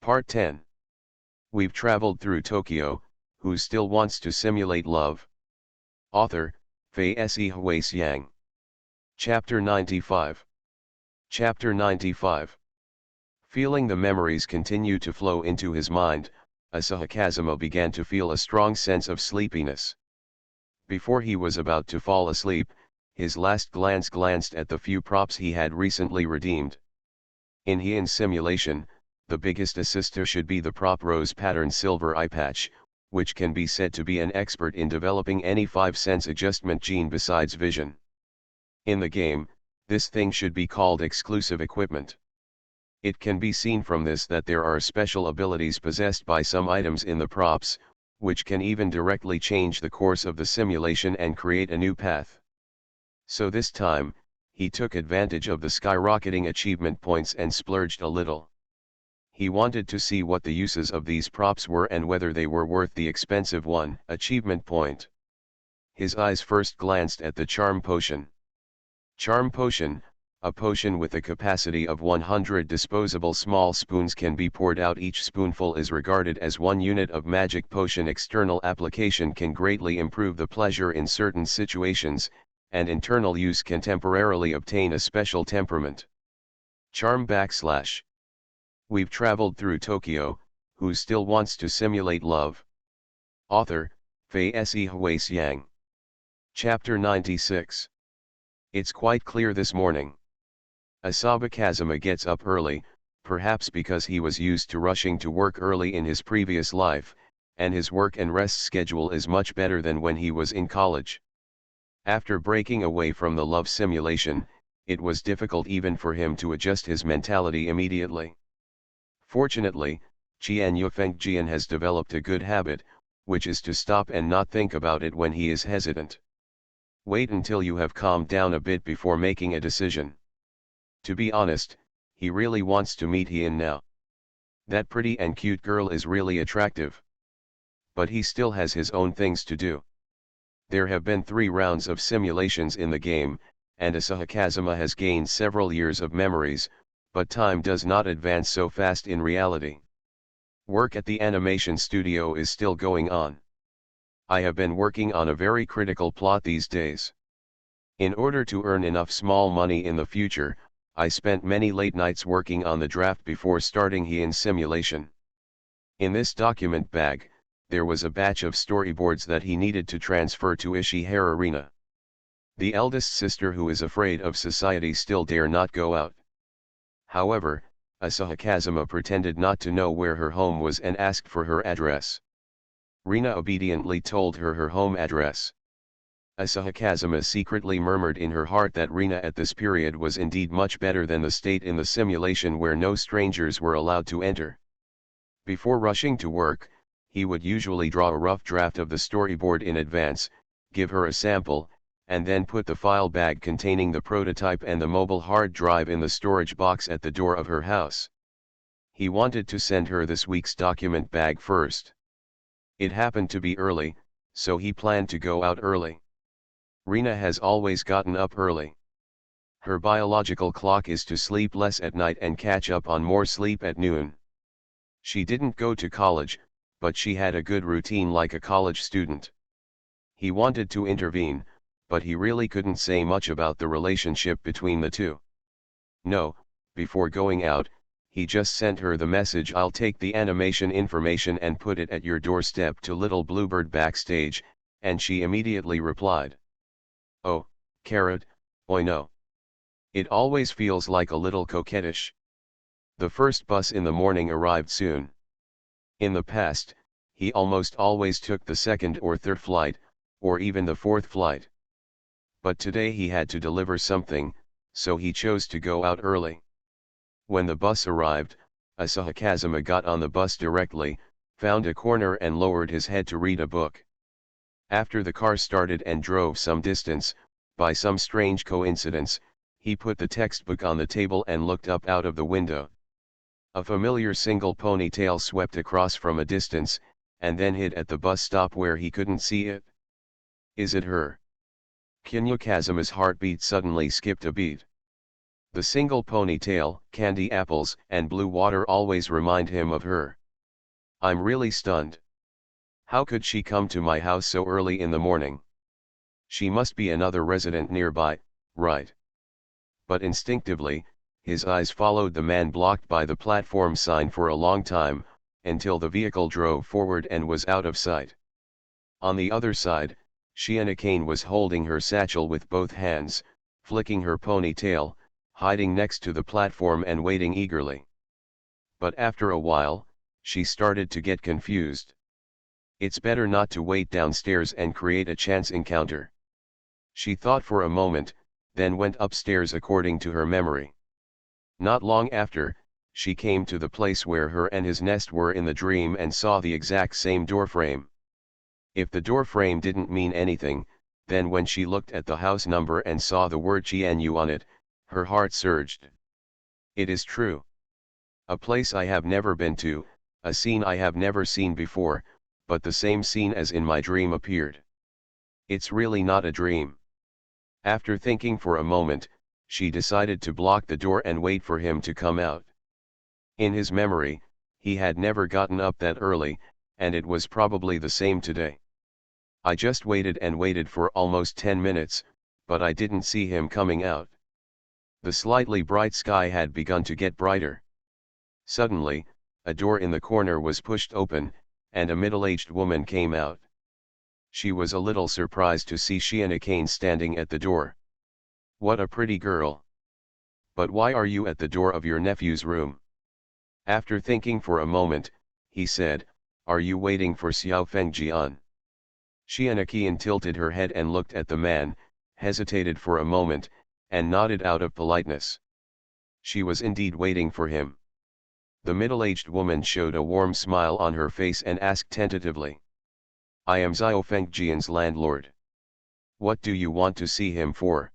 Part 10. We've traveled through Tokyo, who still wants to simulate love? Author, Fei Xiang. Chapter 95. Chapter 95. Feeling the memories continue to flow into his mind, Asahikazuma began to feel a strong sense of sleepiness. Before he was about to fall asleep, his last glance glanced at the few props he had recently redeemed. In Heian's simulation, the biggest assister should be the prop rose pattern silver eye patch, which can be said to be an expert in developing any 5-sense adjustment gene besides vision. In the game, this thing should be called exclusive equipment. It can be seen from this that there are special abilities possessed by some items in the props, which can even directly change the course of the simulation and create a new path. So this time, he took advantage of the skyrocketing achievement points and splurged a little. He wanted to see what the uses of these props were and whether they were worth the expensive achievement point. His eyes first glanced at the Charm Potion. Charm Potion, a potion with a capacity of 100 disposable small spoons, can be poured out. Each spoonful is regarded as 1 unit of magic potion. External application can greatly improve the pleasure in certain situations, and internal use can temporarily obtain a special temperament. Charm / We've traveled through Tokyo, who still wants to simulate love? Author, Fei Xiang. Chapter 96. It's quite clear this morning. Asahikazuma gets up early, perhaps because he was used to rushing to work early in his previous life, and his work and rest schedule is much better than when he was in college. After breaking away from the love simulation, it was difficult even for him to adjust his mentality immediately. Fortunately, Qian Yufengjian has developed a good habit, which is to stop and not think about it when he is hesitant. Wait until you have calmed down a bit before making a decision. To be honest, he really wants to meet Heian now. That pretty and cute girl is really attractive. But he still has his own things to do. There have been 3 rounds of simulations in the game, and Asahikazuma has gained several years of memories, but time does not advance so fast in reality. Work at the animation studio is still going on. I have been working on a very critical plot these days. In order to earn enough small money in the future, I spent many late nights working on the draft before starting Heian's simulation. In this document bag, there was a batch of storyboards that he needed to transfer to Ishihara Rina. The eldest sister, who is afraid of society, still dare not go out. However, Asahikazuma pretended not to know where her home was and asked for her address. Rina obediently told her her home address. Asahikazuma secretly murmured in her heart that Rina at this period was indeed much better than the state in the simulation where no strangers were allowed to enter. Before rushing to work, he would usually draw a rough draft of the storyboard in advance, give her a sample, and then put the file bag containing the prototype and the mobile hard drive in the storage box at the door of her house. He wanted to send her this week's document bag first. It happened to be early, so he planned to go out early. Rina has always gotten up early. Her biological clock is to sleep less at night and catch up on more sleep at noon. She didn't go to college, but she had a good routine like a college student. He wanted to intervene, but he really couldn't say much about the relationship between the two. No, before going out, he just sent her the message, "I'll take the animation information and put it at your doorstep to Little Bluebird backstage," and she immediately replied, "Oh, carrot, oi no." It always feels like a little coquettish. The first bus in the morning arrived soon. In the past, he almost always took the 2nd or 3rd flight, or even the 4th flight. But today he had to deliver something, so he chose to go out early. When the bus arrived, Asahikazuma got on the bus directly, found a corner and lowered his head to read a book. After the car started and drove some distance, by some strange coincidence, he put the textbook on the table and looked up out of the window. A familiar single ponytail swept across from a distance, and then hid at the bus stop where he couldn't see it. Is it her? Kinyokazuma's heartbeat suddenly skipped a beat. The single ponytail, candy apples, and blue water always remind him of her. I'm really stunned. How could she come to my house so early in the morning? She must be another resident nearby, right? But instinctively, his eyes followed the man blocked by the platform sign for a long time, until the vehicle drove forward and was out of sight. On the other side, Shiana Kane was holding her satchel with both hands, flicking her ponytail, hiding next to the platform and waiting eagerly. But after a while, she started to get confused. It's better not to wait downstairs and create a chance encounter. She thought for a moment, then went upstairs according to her memory. Not long after, she came to the place where her and his nest were in the dream and saw the exact same doorframe. If the doorframe didn't mean anything, then when she looked at the house number and saw the word Chienu on it, her heart surged. It is true. A place I have never been to, a scene I have never seen before, but the same scene as in my dream appeared. It's really not a dream. After thinking for a moment, she decided to block the door and wait for him to come out. In his memory, he had never gotten up that early, and it was probably the same today. I just waited and waited for almost 10 minutes, but I didn't see him coming out. The slightly bright sky had begun to get brighter. Suddenly, a door in the corner was pushed open, and a middle-aged woman came out. She was a little surprised to see Shiana Kane standing at the door. What a pretty girl. But why are you at the door of your nephew's room? After thinking for a moment, he said, are you waiting for Xiao Fengjian? Shiana Kane tilted her head and looked at the man, hesitated for a moment, and nodded out of politeness. She was indeed waiting for him. The middle-aged woman showed a warm smile on her face and asked tentatively. I am Xiao Fengjian's landlord. What do you want to see him for?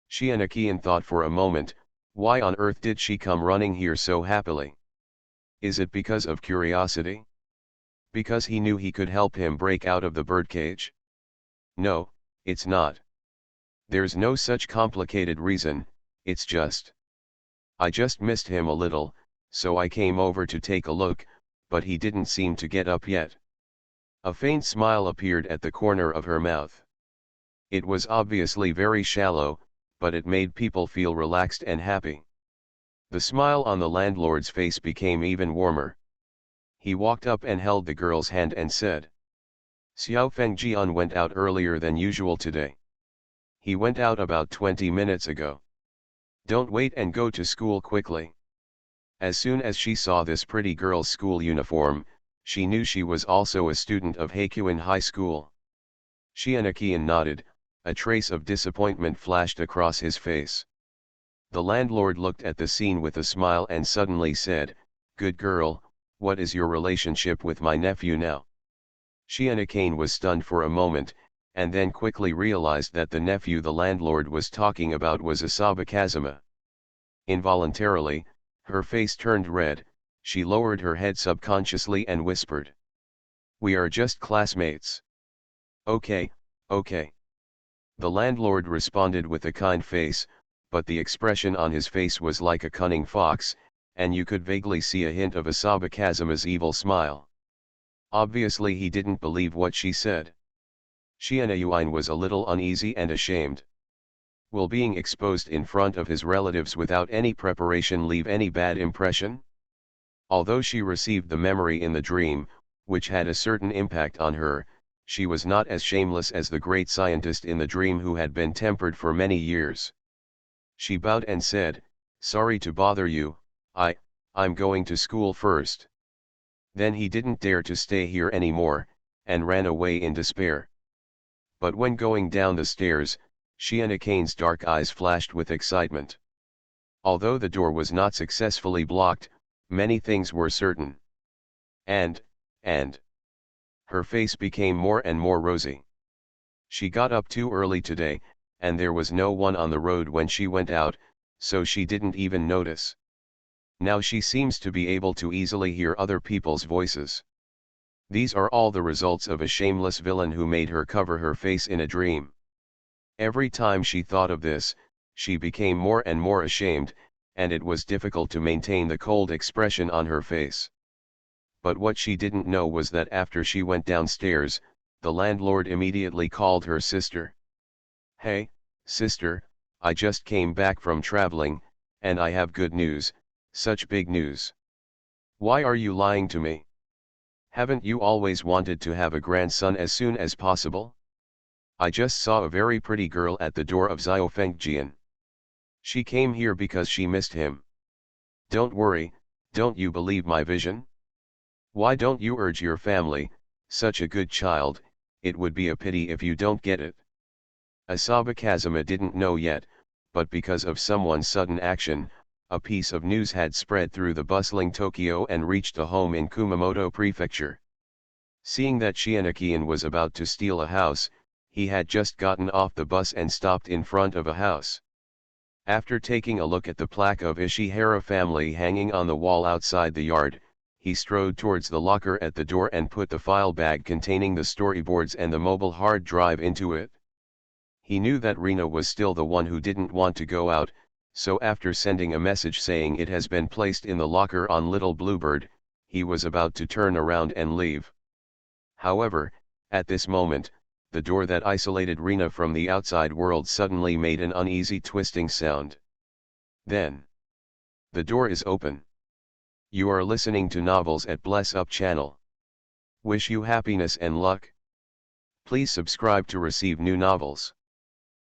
Shiana Kane thought for a moment, why on earth did she come running here so happily? Is it because of curiosity? Because he knew he could help him break out of the birdcage? No, it's not. There's no such complicated reason, it's just. I just missed him a little, so I came over to take a look, but he didn't seem to get up yet. A faint smile appeared at the corner of her mouth. It was obviously very shallow, but it made people feel relaxed and happy. The smile on the landlord's face became even warmer. He walked up and held the girl's hand and said, Xiao Fengjian went out earlier than usual today. He went out about 20 minutes ago. Don't wait and go to school quickly. As soon as she saw this pretty girl's school uniform, she knew she was also a student of Hakuin High School. Shiana Kane nodded, a trace of disappointment flashed across his face. The landlord looked at the scene with a smile and suddenly said, good girl, what is your relationship with my nephew now? Shiana Kane was stunned for a moment, and then quickly realized that the nephew the landlord was talking about was Asaba Kazuma. Involuntarily, her face turned red, she lowered her head subconsciously and whispered. We are just classmates. Okay, okay. The landlord responded with a kind face, but the expression on his face was like a cunning fox, and you could vaguely see a hint of Asaba Kazuma's evil smile. Obviously he didn't believe what she said. Shiana Yuan was a little uneasy and ashamed. Will being exposed in front of his relatives without any preparation leave any bad impression? Although she received the memory in the dream, which had a certain impact on her, she was not as shameless as the great scientist in the dream who had been tempered for many years. She bowed and said, sorry to bother you, I'm going to school first. Then he didn't dare to stay here anymore, and ran away in despair. But when going down the stairs, Shiana Kane's dark eyes flashed with excitement. Although the door was not successfully blocked, many things were certain. And, her face became more and more rosy. She got up too early today, and there was no one on the road when she went out, so she didn't even notice. Now she seems to be able to easily hear other people's voices. These are all the results of a shameless villain who made her cover her face in a dream. Every time she thought of this, She became more and more ashamed, and it was difficult to maintain the cold expression on her face. But what she didn't know was that after she went downstairs, the landlord immediately called her sister. "Hey, sister, I just came back from traveling, and I have good news, such big news. Why are you lying to me? Haven't you always wanted to have a grandson as soon as possible? I just saw a very pretty girl at the door of Xiaofengjian. She came here because she missed him. Don't worry, don't you believe my vision? Why don't you urge your family, such a good child, it would be a pity if you don't get it." Asaba Kazuma didn't know yet, but because of someone's sudden action, a piece of news had spread through the bustling Tokyo and reached a home in Kumamoto Prefecture. Seeing that Shianakian was about to steal a house, he had just gotten off the bus and stopped in front of a house. After taking a look at the plaque of Ishihara family hanging on the wall outside the yard, he strode towards the locker at the door and put the file bag containing the storyboards and the mobile hard drive into it. He knew that Rina was still the one who didn't want to go out, so after sending a message saying it has been placed in the locker on Little Bluebird, he was about to turn around and leave. However, at this moment, the door that isolated Rina from the outside world suddenly made an uneasy twisting sound. Then, the door is open. You are listening to Novels at Bless Up channel. Wish you happiness and luck. Please subscribe to receive new novels.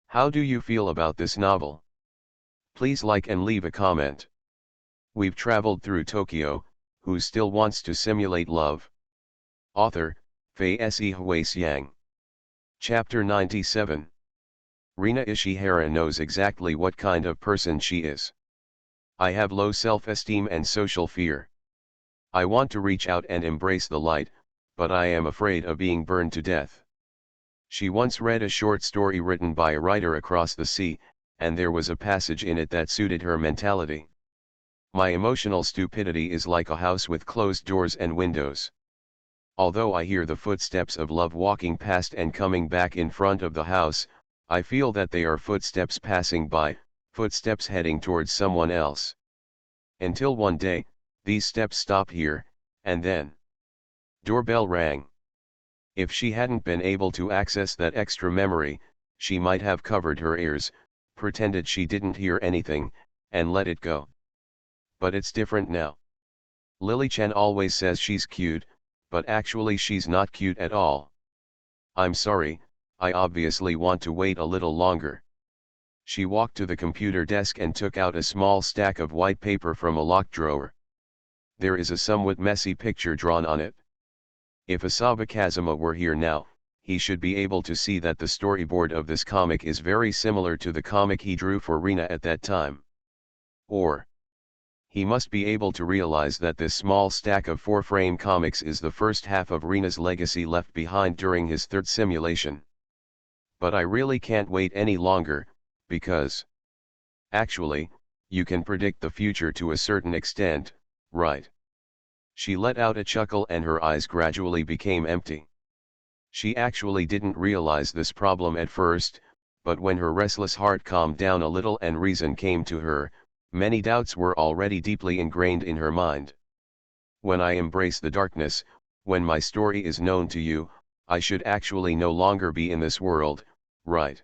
How do you feel about this novel? Please like and leave a comment. We've traveled through Tokyo, who still wants to simulate love? Author, Fei Hui. Chapter 97. Rina Ishihara knows exactly what kind of person she is. I have low self-esteem and social fear. I want to reach out and embrace the light, but I am afraid of being burned to death. She once read a short story written by a writer across the sea, and there was a passage in it that suited her mentality. My emotional stupidity is like a house with closed doors and windows. Although I hear the footsteps of love walking past and coming back in front of the house, I feel that they are footsteps passing by, footsteps heading towards someone else. Until one day, these steps stop here, and then doorbell rang. If she hadn't been able to access that extra memory, she might have covered her ears, pretended she didn't hear anything, and let it go. But it's different now. Lily-chan always says she's cute, but actually she's not cute at all. I'm sorry, I obviously want to wait a little longer. She walked to the computer desk and took out a small stack of white paper from a locked drawer. There is a somewhat messy picture drawn on it. If Asaba Kazuma were here now, he should be able to see that the storyboard of this comic is very similar to the comic he drew for Rina at that time. Or, he must be able to realize that this small stack of 4-frame comics is the first half of Rina's legacy left behind during his third simulation. But I really can't wait any longer, because actually, you can predict the future to a certain extent, right? She let out a chuckle and her eyes gradually became empty. She actually didn't realize this problem at first, but when her restless heart calmed down a little and reason came to her, many doubts were already deeply ingrained in her mind. When I embrace the darkness, when my story is known to you, I should actually no longer be in this world, right?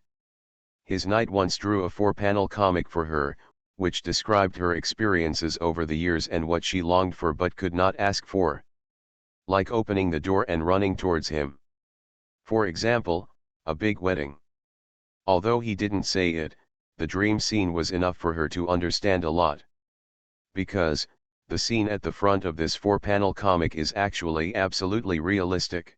His Knight once drew a 4-panel comic for her, which described her experiences over the years and what she longed for but could not ask for. Like opening the door and running towards him. For example, a big wedding. Although he didn't say it, the dream scene was enough for her to understand a lot. Because, the scene at the front of this 4-panel comic is actually absolutely realistic.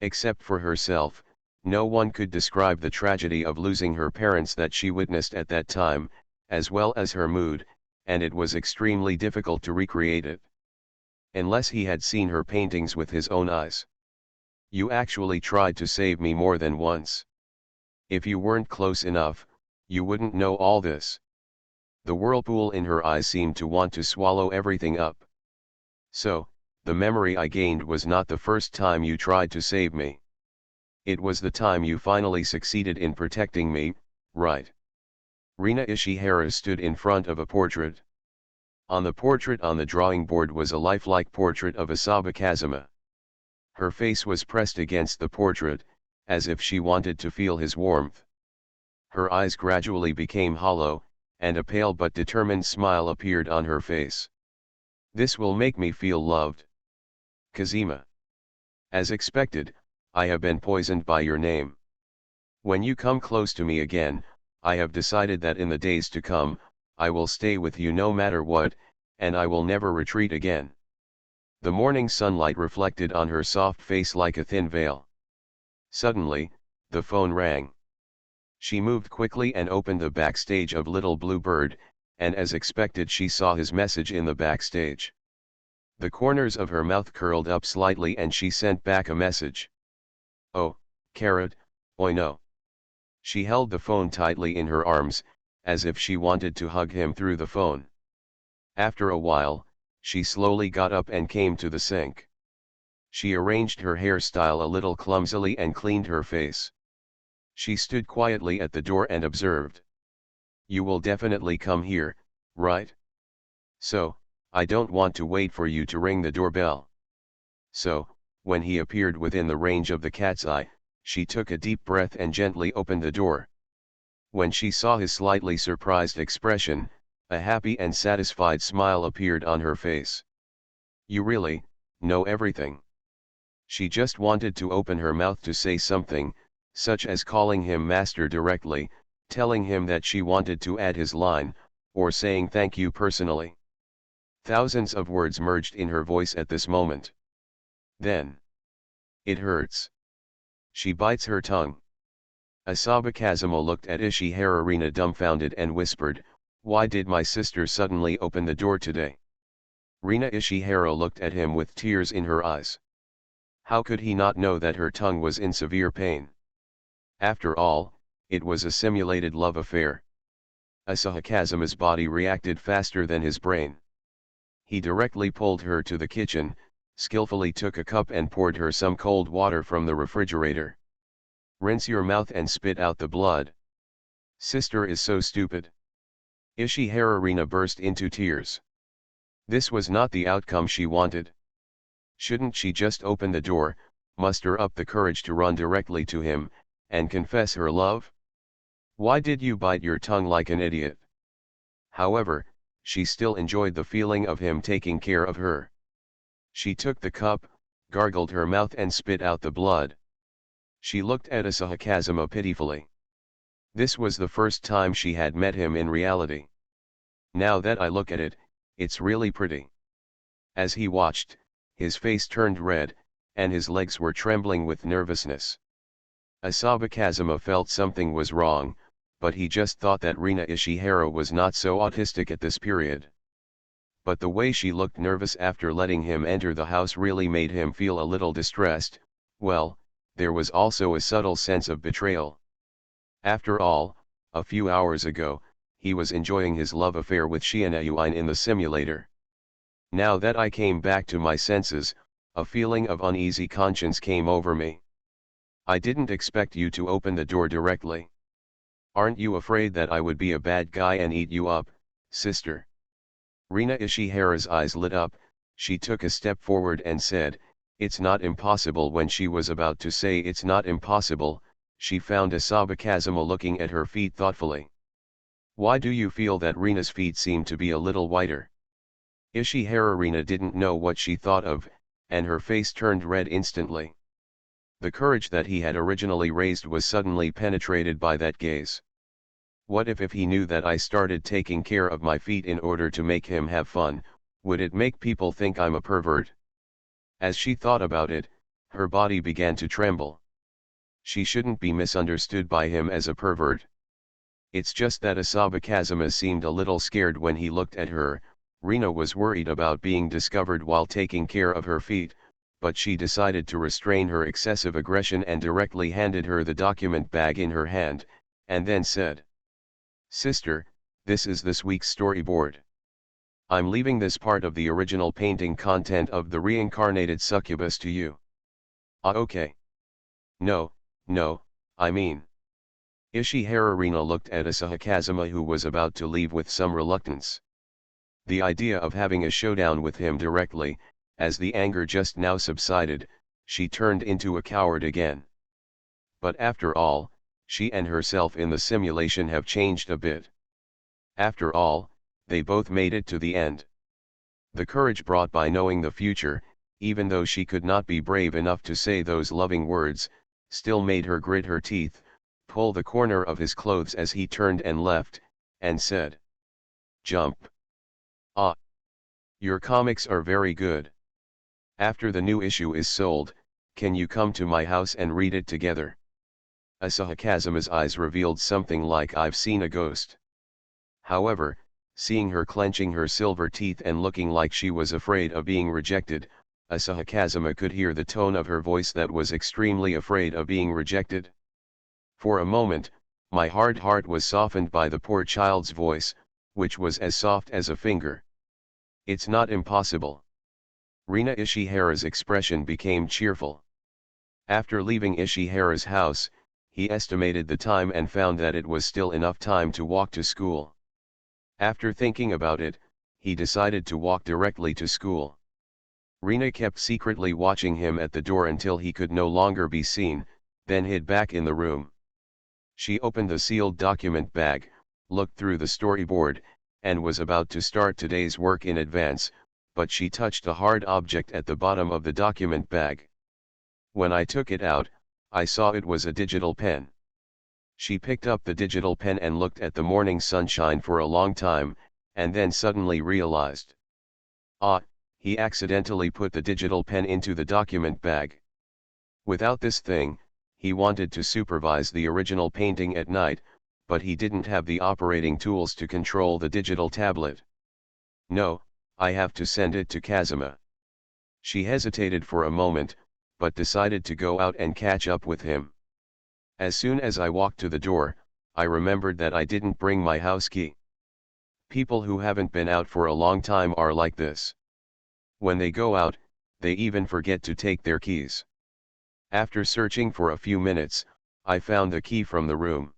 Except for herself, no one could describe the tragedy of losing her parents that she witnessed at that time, as well as her mood, and it was extremely difficult to recreate it. Unless he had seen her paintings with his own eyes. You actually tried to save me more than once. If you weren't close enough, you wouldn't know all this. The whirlpool in her eyes seemed to want to swallow everything up. So, the memory I gained was not the first time you tried to save me. It was the time you finally succeeded in protecting me, right? Rina Ishihara stood in front of a portrait. On the portrait on the drawing board was a lifelike portrait of Asaba Kazuma. Her face was pressed against the portrait, as if she wanted to feel his warmth. Her eyes gradually became hollow, and a pale but determined smile appeared on her face. "This will make me feel loved. Kazuma. As expected, I have been poisoned by your name. When you come close to me again, I have decided that in the days to come, I will stay with you no matter what, and I will never retreat again." The morning sunlight reflected on her soft face like a thin veil. Suddenly, the phone rang. She moved quickly and opened the backstage of Little Blue Bird, and as expected she saw his message in the backstage. The corners of her mouth curled up slightly and she sent back a message. "Oh, Carrot, oi no." She held the phone tightly in her arms, as if she wanted to hug him through the phone. After a while, she slowly got up and came to the sink. She arranged her hairstyle a little clumsily and cleaned her face. She stood quietly at the door and observed. "You will definitely come here, right? So, I don't want to wait for you to ring the doorbell." So, when he appeared within the range of the cat's eye, she took a deep breath and gently opened the door. When she saw his slightly surprised expression, a happy and satisfied smile appeared on her face. "You really know everything." She just wanted to open her mouth to say something, such as calling him master directly, telling him that she wanted to add his line, or saying thank you personally. Thousands of words merged in her voice at this moment. Then, "It hurts." She bites her tongue. Asaba Kazuma looked at Ishihara Rina dumbfounded and whispered, "Why did my sister suddenly open the door today?" Rina Ishihara looked at him with tears in her eyes. How could he not know that her tongue was in severe pain? After all, it was a simulated love affair. Asaba Kazuma's body reacted faster than his brain. He directly pulled her to the kitchen, skillfully took a cup and poured her some cold water from the refrigerator. "Rinse your mouth and spit out the blood." Sister is so stupid. Ishihara Rina burst into tears. This was not the outcome she wanted. Shouldn't she just open the door, muster up the courage to run directly to him, and confess her love? Why did you bite your tongue like an idiot? However, she still enjoyed the feeling of him taking care of her. She took the cup, gargled her mouth and spit out the blood. She looked at Asaba Kazuma pitifully. This was the first time she had met him in reality. "Now that I look at it, it's really pretty." As he watched, his face turned red, and his legs were trembling with nervousness. Asaba Kazuma felt something was wrong, but he just thought that Rina Ishihara was not so autistic at this period. But the way she looked nervous after letting him enter the house really made him feel a little distressed. Well, there was also a subtle sense of betrayal. After all, a few hours ago, he was enjoying his love affair with Shiina Yuin in the simulator. Now that I came back to my senses, a feeling of uneasy conscience came over me. "I didn't expect you to open the door directly. Aren't you afraid that I would be a bad guy and eat you up, sister?" Rina Ishihara's eyes lit up. She took a step forward and said, "It's not impossible." When she was about to say "it's not impossible," she found Asaba Kazuma looking at her feet thoughtfully. "Why do you feel that Rina's feet seem to be a little whiter?" Ishihara Rina didn't know what she thought of, and her face turned red instantly. The courage that he had originally raised was suddenly penetrated by that gaze. What if he knew that I started taking care of my feet in order to make him have fun? Would it make people think I'm a pervert? As she thought about it, her body began to tremble. She shouldn't be misunderstood by him as a pervert. It's just that Asaba Kazuma seemed a little scared when he looked at her. Rina was worried about being discovered while taking care of her feet, but she decided to restrain her excessive aggression and directly handed her the document bag in her hand, and then said, "Sister, this is this week's storyboard. I'm leaving this part of the original painting content of the reincarnated succubus to you." "Ah, okay." No, I mean. Ishihara Rina looked at Asahikazuma, who was about to leave, with some reluctance. The idea of having a showdown with him directly, as the anger just now subsided, she turned into a coward again. But after all, she and herself in the simulation have changed a bit. After all, they both made it to the end. The courage brought by knowing the future, even though she could not be brave enough to say those loving words, still made her grit her teeth, pull the corner of his clothes as he turned and left, and said, "Jump. Ah. Your comics are very good. After the new issue is sold, can you come to my house and read it together?" Asahikazuma's eyes revealed something like "I've seen a ghost." However, seeing her clenching her silver teeth and looking like she was afraid of being rejected, Asahikazuma could hear the tone of her voice that was extremely afraid of being rejected. For a moment, my hard heart was softened by the poor child's voice, which was as soft as a finger. "It's not impossible." Rina Ishihara's expression became cheerful. After leaving Ishihara's house, he estimated the time and found that it was still enough time to walk to school. After thinking about it, he decided to walk directly to school. Rina kept secretly watching him at the door until he could no longer be seen, then hid back in the room. She opened the sealed document bag, looked through the storyboard, and was about to start today's work in advance, but she touched a hard object at the bottom of the document bag. When I took it out, I saw it was a digital pen. She picked up the digital pen and looked at the morning sunshine for a long time, and then suddenly realized. Ah, he accidentally put the digital pen into the document bag. Without this thing, he wanted to supervise the original painting at night, but he didn't have the operating tools to control the digital tablet. "No, I have to send it to Kazuma." She hesitated for a moment, but decided to go out and catch up with him. "As soon as I walked to the door, I remembered that I didn't bring my house key." People who haven't been out for a long time are like this. When they go out, they even forget to take their keys. After searching for a few minutes, I found the key from the room.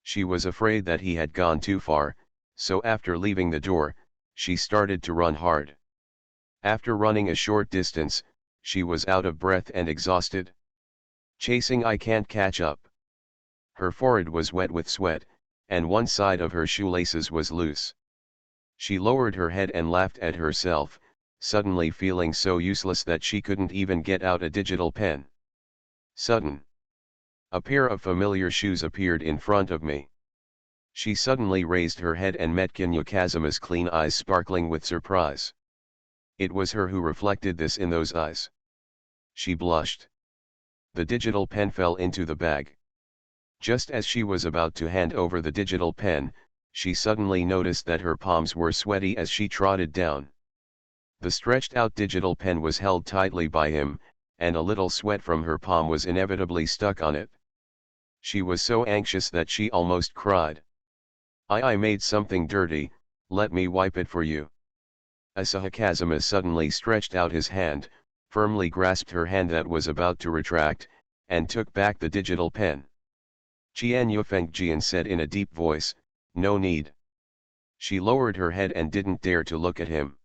She was afraid that he had gone too far, so after leaving the door, she started to run hard. After running a short distance, she was out of breath and exhausted. "Chasing, I can't catch up." Her forehead was wet with sweat, and one side of her shoelaces was loose. She lowered her head and laughed at herself, suddenly feeling so useless that she couldn't even get out a digital pen. Sudden. A pair of familiar shoes appeared in front of me. She suddenly raised her head and met Kinya Kazuma's clean eyes sparkling with surprise. It was her who reflected this in those eyes. She blushed. The digital pen fell into the bag. Just as she was about to hand over the digital pen, she suddenly noticed that her palms were sweaty as she trotted down. The stretched out digital pen was held tightly by him, and a little sweat from her palm was inevitably stuck on it. She was so anxious that she almost cried. I made something dirty, let me wipe it for you." Asahikazuma suddenly stretched out his hand, firmly grasped her hand that was about to retract, and took back the digital pen. Qian Yufengjian said in a deep voice, "No need." She lowered her head and didn't dare to look at him.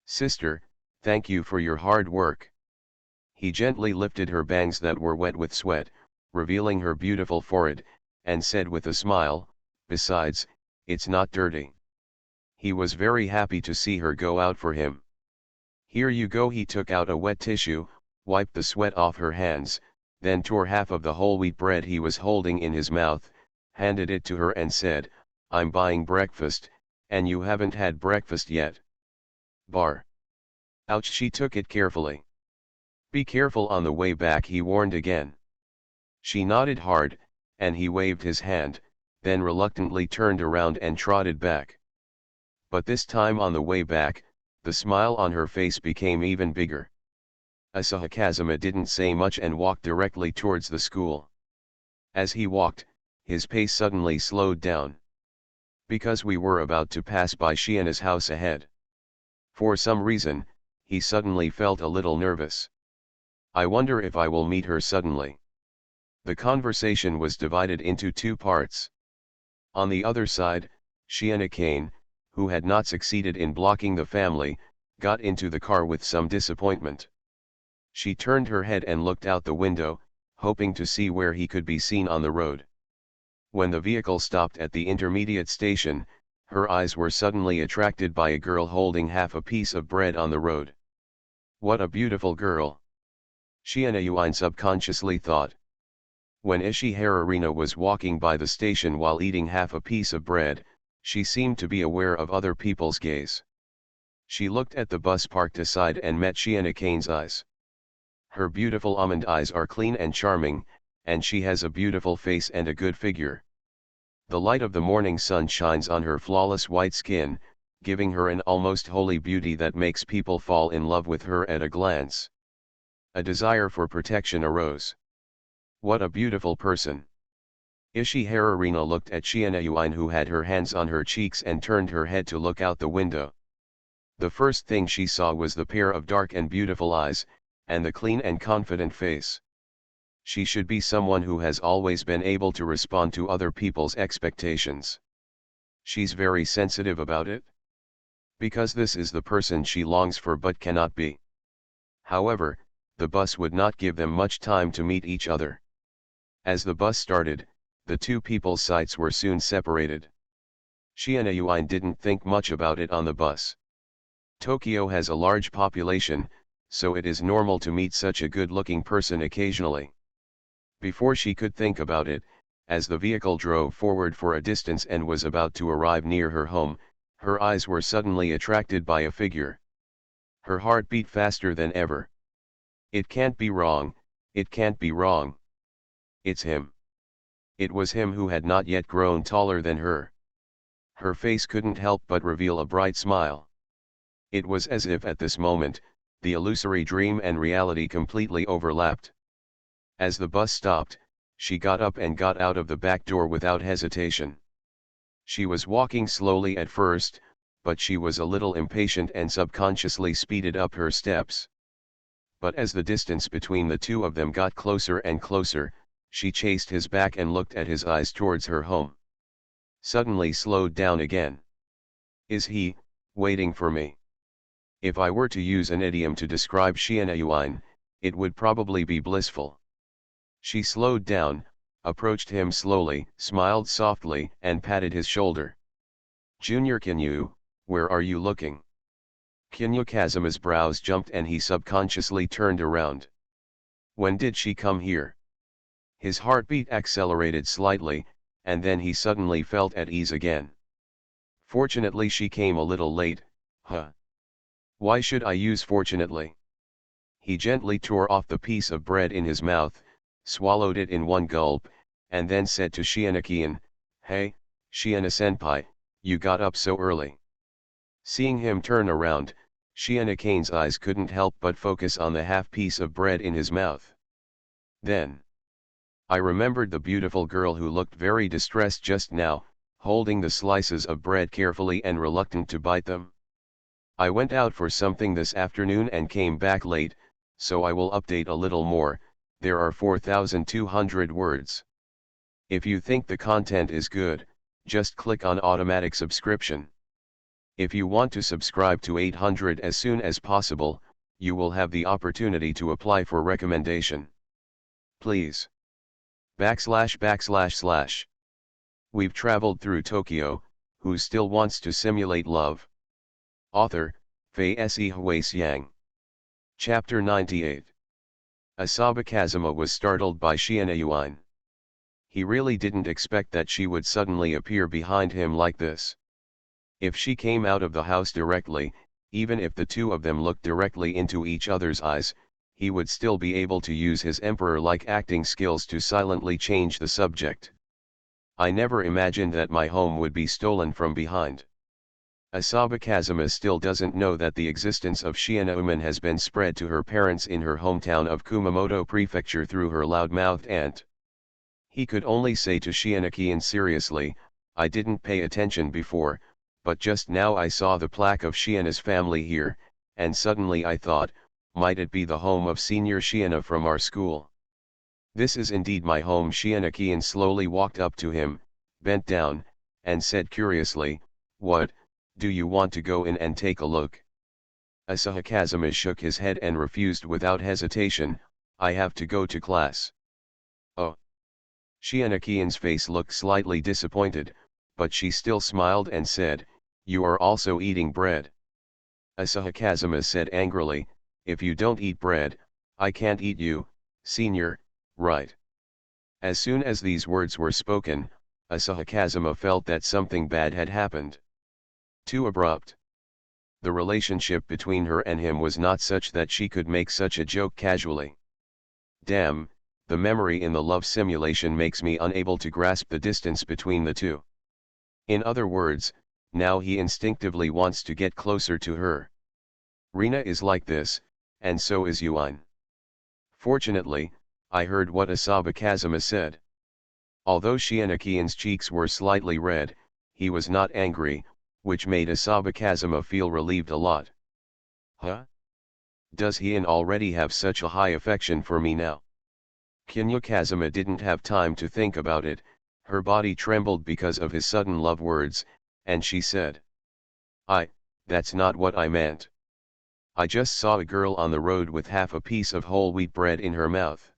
"Sister, thank you for your hard work." He gently lifted her bangs that were wet with sweat, revealing her beautiful forehead, and said with a smile, "Besides, it's not dirty." He was very happy to see her go out for him. "Here you go." He took out a wet tissue, wiped the sweat off her hands, then tore half of the whole wheat bread he was holding in his mouth, handed it to her and said, "I'm buying breakfast, and you haven't had breakfast yet." Bar. Ouch. She took it carefully. "Be careful on the way back," he warned again. She nodded hard, and he waved his hand, then reluctantly turned around and trotted back. But this time on the way back, the smile on her face became even bigger. Asahikazuma didn't say much and walked directly towards the school. As he walked, his pace suddenly slowed down. Because we were about to pass by Shiana's house ahead. For some reason, he suddenly felt a little nervous. "I wonder if I will meet her suddenly." The conversation was divided into two parts. On the other side, Shiana Kane, who had not succeeded in blocking the family, got into the car with some disappointment. She turned her head and looked out the window, hoping to see where he could be seen on the road. When the vehicle stopped at the intermediate station, her eyes were suddenly attracted by a girl holding half a piece of bread on the road. What a beautiful girl! Shiana Yuan subconsciously thought. When Ishihararina was walking by the station while eating half a piece of bread, she seemed to be aware of other people's gaze. She looked at the bus parked aside and met Shiana Kane's eyes. Her beautiful almond eyes are clean and charming, and she has a beautiful face and a good figure. The light of the morning sun shines on her flawless white skin, giving her an almost holy beauty that makes people fall in love with her at a glance. A desire for protection arose. What a beautiful person! Ishihararina looked at Shiana Yuan, who had her hands on her cheeks, and turned her head to look out the window. The first thing she saw was the pair of dark and beautiful eyes, and the clean and confident face. She should be someone who has always been able to respond to other people's expectations. She's very sensitive about it. Because this is the person she longs for but cannot be. However, the bus would not give them much time to meet each other. As the bus started, the two people's sights were soon separated. Shiana Yuan didn't think much about it on the bus. Tokyo has a large population, so it is normal to meet such a good-looking person occasionally. Before she could think about it, as the vehicle drove forward for a distance and was about to arrive near her home, her eyes were suddenly attracted by a figure. Her heart beat faster than ever. It can't be wrong, it can't be wrong. It's him. It was him who had not yet grown taller than her. Her face couldn't help but reveal a bright smile. It was as if at this moment, the illusory dream and reality completely overlapped. As the bus stopped, she got up and got out of the back door without hesitation. She was walking slowly at first, but she was a little impatient and subconsciously speeded up her steps. But as the distance between the two of them got closer and closer, she chased his back and looked at his eyes towards her home. Suddenly slowed down again. Is he waiting for me? If I were to use an idiom to describe Shiana Yuan, it would probably be blissful. She slowed down, approached him slowly, smiled softly, and patted his shoulder. Junior Kinyu, where are you looking? Kinyu Kazuma's brows jumped and he subconsciously turned around. When did she come here? His heartbeat accelerated slightly, and then he suddenly felt at ease again. Fortunately she came a little late, huh? Why should I use fortunately? He gently tore off the piece of bread in his mouth, swallowed it in one gulp, and then said to Shiana-kian, "Hey, Shiana-senpai, you got up so early." Seeing him turn around, Shiana-kian's eyes couldn't help but focus on the half piece of bread in his mouth. Then I remembered the beautiful girl who looked very distressed just now, holding the slices of bread carefully and reluctant to bite them. I went out for something this afternoon and came back late, so I will update a little more. There are 4,200 words. If you think the content is good, just click on automatic subscription. If you want to subscribe to 800 as soon as possible, you will have the opportunity to apply for recommendation. Please. // We've traveled through Tokyo, who still wants to simulate love? Author, Fei Se Huasiang. Chapter 98. Asaba Kazuma was startled by Shiana Yuan. He really didn't expect that she would suddenly appear behind him like this. If she came out of the house directly, even if the two of them looked directly into each other's eyes, he would still be able to use his emperor-like acting skills to silently change the subject. I never imagined that my home would be stolen from behind. Asaba Kazuma still doesn't know that the existence of Shiana Uman has been spread to her parents in her hometown of Kumamoto Prefecture through her loud-mouthed aunt. He could only say to Shiana-kian seriously, "I didn't pay attention before, but just now I saw the plaque of Shiana's family here, and suddenly I thought, might it be the home of Senior Shiana from our school?" This is indeed my home. Shianakian slowly walked up to him, bent down, and said curiously, "What, do you want to go in and take a look?" Asahi Kazuma shook his head and refused without hesitation, "I have to go to class." Oh. Shianakian's face looked slightly disappointed, but she still smiled and said, "You are also eating bread." Asahi Kazuma said angrily, "If you don't eat bread, I can't eat you, senior, right?" As soon as these words were spoken, Asahi Kazuma felt that something bad had happened. Too abrupt. The relationship between her and him was not such that she could make such a joke casually. Damn, the memory in the love simulation makes me unable to grasp the distance between the two. In other words, now he instinctively wants to get closer to her. Rina is like this, and so is Yuan. Fortunately, I heard what Asaba Kazuma said. Although Shianakian's cheeks were slightly red, he was not angry, which made Asaba Kazuma feel relieved a lot. Huh? Does he already have such a high affection for me now? Kinya Kazuma didn't have time to think about it, her body trembled because of his sudden love words, and she said, That's not what I meant. I just saw a girl on the road with half a piece of whole wheat bread in her mouth.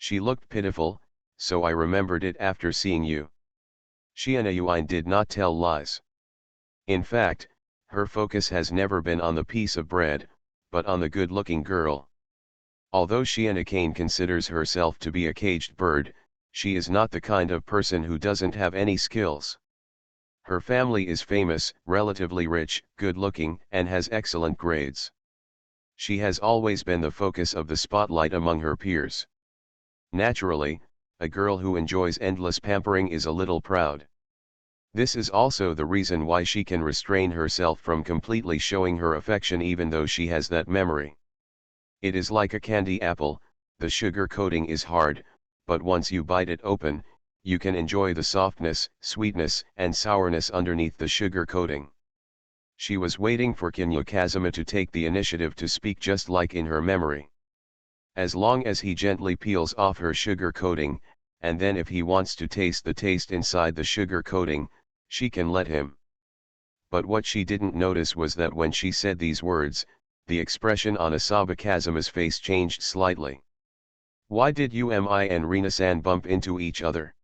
She looked pitiful, so I remembered it after seeing you." Shiana Yuan did not tell lies. In fact, her focus has never been on the piece of bread, but on the good-looking girl. Although Shiana Kane considers herself to be a caged bird, she is not the kind of person who doesn't have any skills. Her family is famous, relatively rich, good-looking, and has excellent grades. She has always been the focus of the spotlight among her peers. Naturally, a girl who enjoys endless pampering is a little proud. This is also the reason why she can restrain herself from completely showing her affection even though she has that memory. It is like a candy apple, the sugar coating is hard, but once you bite it open, you can enjoy the softness, sweetness, and sourness underneath the sugar coating. She was waiting for Kinya Kazuma to take the initiative to speak just like in her memory. As long as he gently peels off her sugar coating, and then if he wants to taste the taste inside the sugar coating, she can let him. But what she didn't notice was that when she said these words, the expression on Asaba Kazuma's face changed slightly. Why did Umi and Rina-san bump into each other?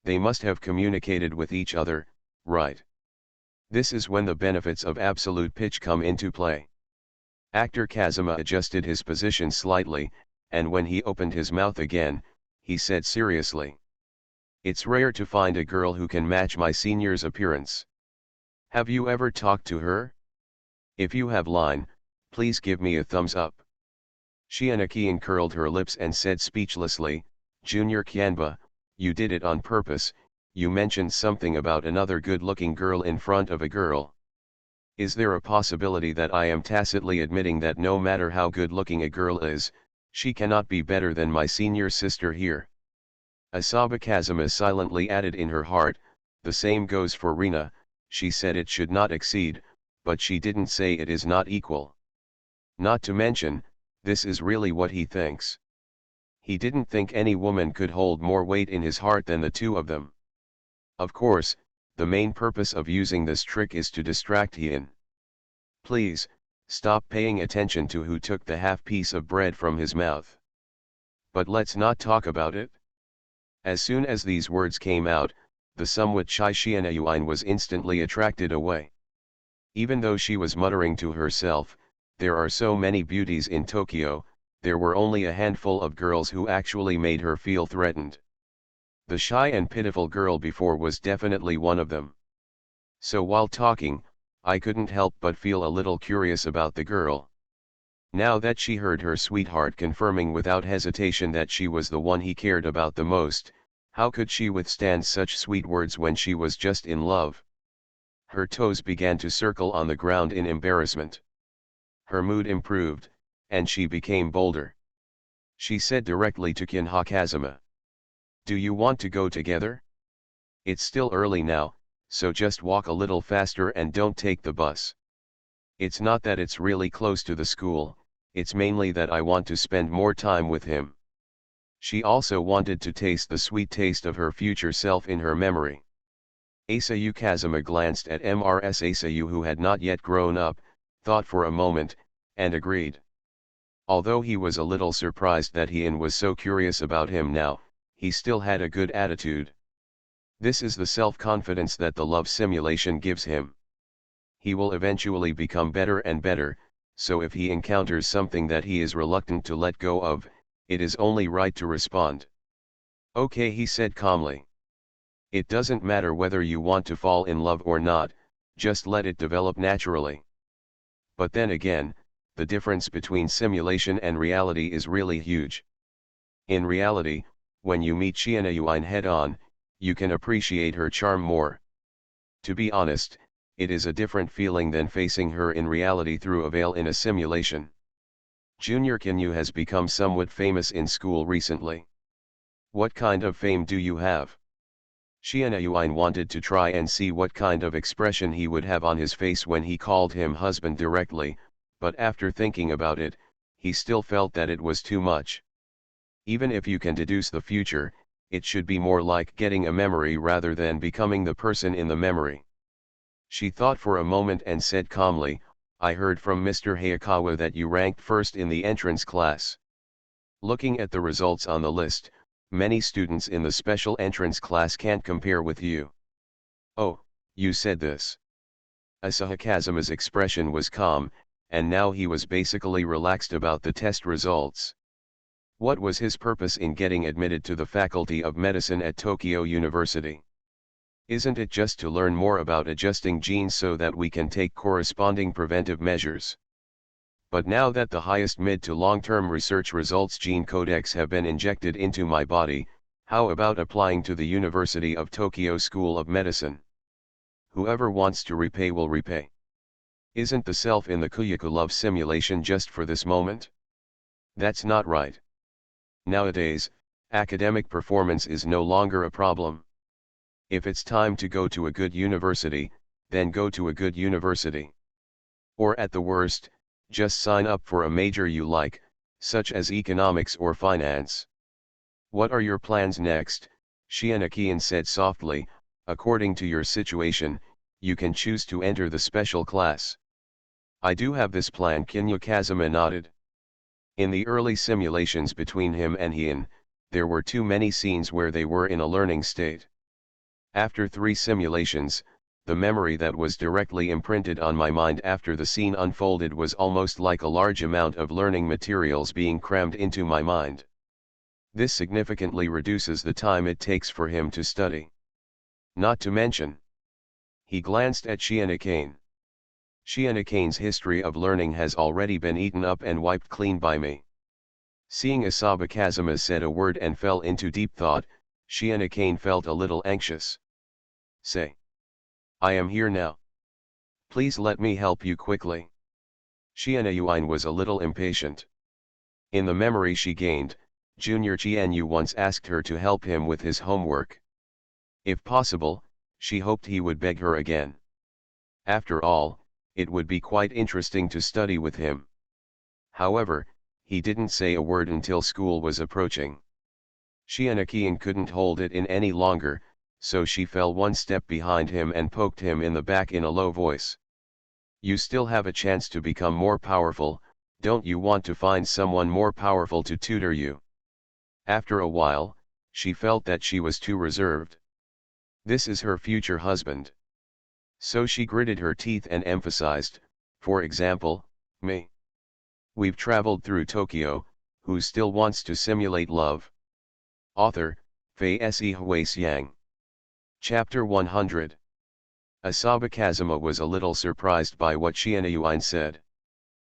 They must have communicated with each other, right? This is when the benefits of absolute pitch come into play. Actor Kazuma adjusted his position slightly, and when he opened his mouth again, he said seriously, "It's rare to find a girl who can match my senior's appearance. Have you ever talked to her? If you have line, please give me a thumbs up." Shianakian curled her lips and said speechlessly, "Junior Kyanba, you did it on purpose, you mentioned something about another good-looking girl in front of a girl. Is there a possibility that I am tacitly admitting that no matter how good-looking a girl is, she cannot be better than my senior sister here?" Asaba Kazuma silently added in her heart, "The same goes for Rina." She said it should not exceed, but she didn't say it is not equal. Not to mention, this is really what he thinks. He didn't think any woman could hold more weight in his heart than the two of them. Of course, the main purpose of using this trick is to distract Hien. Please, stop paying attention to who took the half piece of bread from his mouth. But let's not talk about it. As soon as these words came out, the somewhat shy Shiana Yuan was instantly attracted away. Even though she was muttering to herself, "There are so many beauties in Tokyo," there were only a handful of girls who actually made her feel threatened. The shy and pitiful girl before was definitely one of them. So while talking, I couldn't help but feel a little curious about the girl. Now that she heard her sweetheart confirming without hesitation that she was the one he cared about the most, how could she withstand such sweet words when she was just in love? Her toes began to circle on the ground in embarrassment. Her mood improved, and she became bolder. She said directly to Kinha Kazuma, "Do you want to go together? It's still early now, so just walk a little faster and don't take the bus. It's not that it's really close to the school, it's mainly that I want to spend more time with him." She also wanted to taste the sweet taste of her future self in her memory. Asayu Kazuma glanced at Mrs. Asayu, who had not yet grown up, thought for a moment, and agreed. Although he was a little surprised that Hien was so curious about him now, he still had a good attitude. This is the self-confidence that the love simulation gives him. He will eventually become better and better, so if he encounters something that he is reluctant to let go of, it is only right to respond. Okay, he said calmly. It doesn't matter whether you want to fall in love or not, just let it develop naturally. But then again, the difference between simulation and reality is really huge. In reality, when you meet Shiina Yuan head-on, you can appreciate her charm more. To be honest, it is a different feeling than facing her in reality through a veil in a simulation. Junior Kinyu has become somewhat famous in school recently. What kind of fame do you have? Shiina Yuan wanted to try and see what kind of expression he would have on his face when he called him husband directly, but after thinking about it, he still felt that it was too much. Even if you can deduce the future, it should be more like getting a memory rather than becoming the person in the memory. She thought for a moment and said calmly, I heard from Mr. Hayakawa that you ranked first in the entrance class. Looking at the results on the list, many students in the special entrance class can't compare with you. Oh, you said this. Asahi Kazuma's expression was calm, and now he was basically relaxed about the test results. What was his purpose in getting admitted to the Faculty of Medicine at Tokyo University? Isn't it just to learn more about adjusting genes so that we can take corresponding preventive measures? But now that the highest mid to long-term research results gene codex have been injected into my body, how about applying to the University of Tokyo School of Medicine? Whoever wants to repay will repay. Isn't the self in the Kuyaku love simulation just for this moment? That's not right. Nowadays, academic performance is no longer a problem. If it's time to go to a good university, then go to a good university. Or at the worst, just sign up for a major you like, such as economics or finance. What are your plans next? Shianakian said softly. According to your situation, you can choose to enter the special class. I do have this plan, Kinyu Kazuma nodded. In the early simulations between him and Hien, there were too many scenes where they were in a learning state. After 3 simulations, the memory that was directly imprinted on my mind after the scene unfolded was almost like a large amount of learning materials being crammed into my mind. This significantly reduces the time it takes for him to study. Not to mention. He glanced at Shianakane. Shianakane's history of learning has already been eaten up and wiped clean by me. Seeing Asaba Kazuma said a word and fell into deep thought, Shianakane felt a little anxious. Say. I am here now. Please let me help you quickly. Shiana Yuan was a little impatient. In the memory she gained, Junior Qianyu once asked her to help him with his homework. If possible, she hoped he would beg her again. After all, it would be quite interesting to study with him. However, he didn't say a word until school was approaching. Shianakian couldn't hold it in any longer, so she fell one step behind him and poked him in the back in a low voice. You still have a chance to become more powerful, don't you want to find someone more powerful to tutor you? After a while, she felt that she was too reserved. This is her future husband. So she gritted her teeth and emphasized, for example, me. We've traveled through Tokyo, who still wants to simulate love? Author, Fei Se Huasiang. Chapter 100. Asaba Kazuma was a little surprised by what Shianayuan said.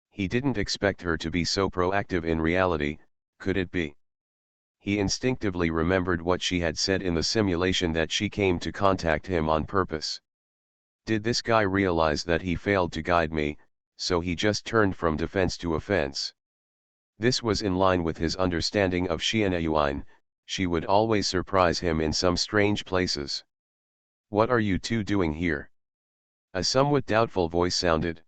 He didn't expect her to be so proactive in reality, could it be? He instinctively remembered what she had said in the simulation that she came to contact him on purpose. Did this guy realize that he failed to guide me, so he just turned from defense to offense? This was in line with his understanding of Shianayuan, she would always surprise him in some strange places. What are you two doing here? A somewhat doubtful voice sounded.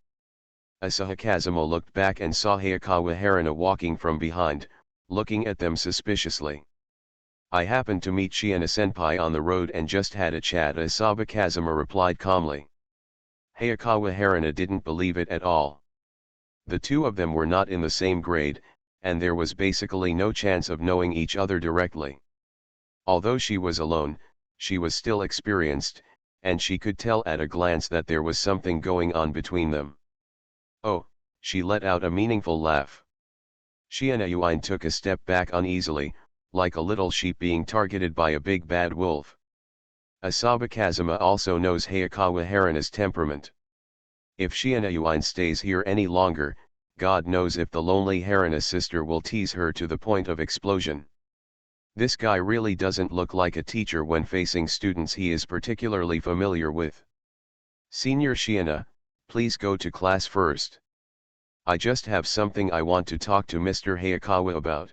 Asahi Kazuma looked back and saw Hayakawa Haruna walking from behind, looking at them suspiciously. I happened to meet Shiina-senpai on the road and just had a chat, Asaba Kazuma replied calmly. Hayakawa Haruna didn't believe it at all. The two of them were not in the same grade, and there was basically no chance of knowing each other directly. Although she was alone, she was still experienced, and she could tell at a glance that there was something going on between them. Oh, she let out a meaningful laugh. Shiina-yuin took a step back uneasily, like a little sheep being targeted by a big bad wolf. Asaba Kazuma also knows Hayakawa Haruna's temperament. If Shiina-yuin stays here any longer, God knows if the lonely Haruna sister will tease her to the point of explosion. This guy really doesn't look like a teacher when facing students he is particularly familiar with. Senior Shiina, please go to class first. I just have something I want to talk to Mr. Hayakawa about.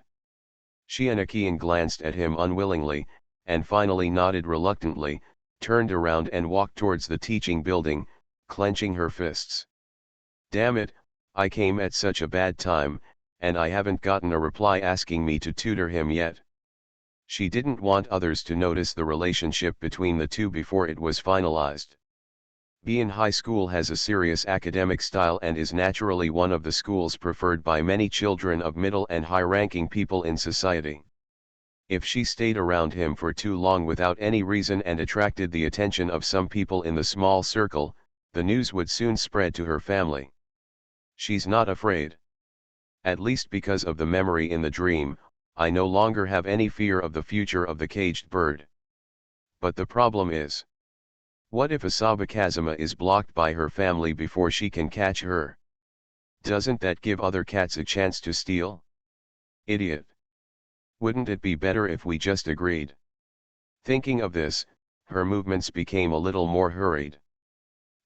Shiina-kian glanced at him unwillingly, and finally nodded reluctantly, turned around and walked towards the teaching building, clenching her fists. Damn it, I came at such a bad time, and I haven't gotten a reply asking me to tutor him yet. She didn't want others to notice the relationship between the two before it was finalized. Bian High School has a serious academic style and is naturally one of the schools preferred by many children of middle and high-ranking people in society. If she stayed around him for too long without any reason and attracted the attention of some people in the small circle, the news would soon spread to her family. She's not afraid. At least because of the memory in the dream, I no longer have any fear of the future of the caged bird. But the problem is, what if Asaba Kazuma is blocked by her family before she can catch her? Doesn't that give other cats a chance to steal? Idiot. Wouldn't it be better if we just agreed? Thinking of this, her movements became a little more hurried.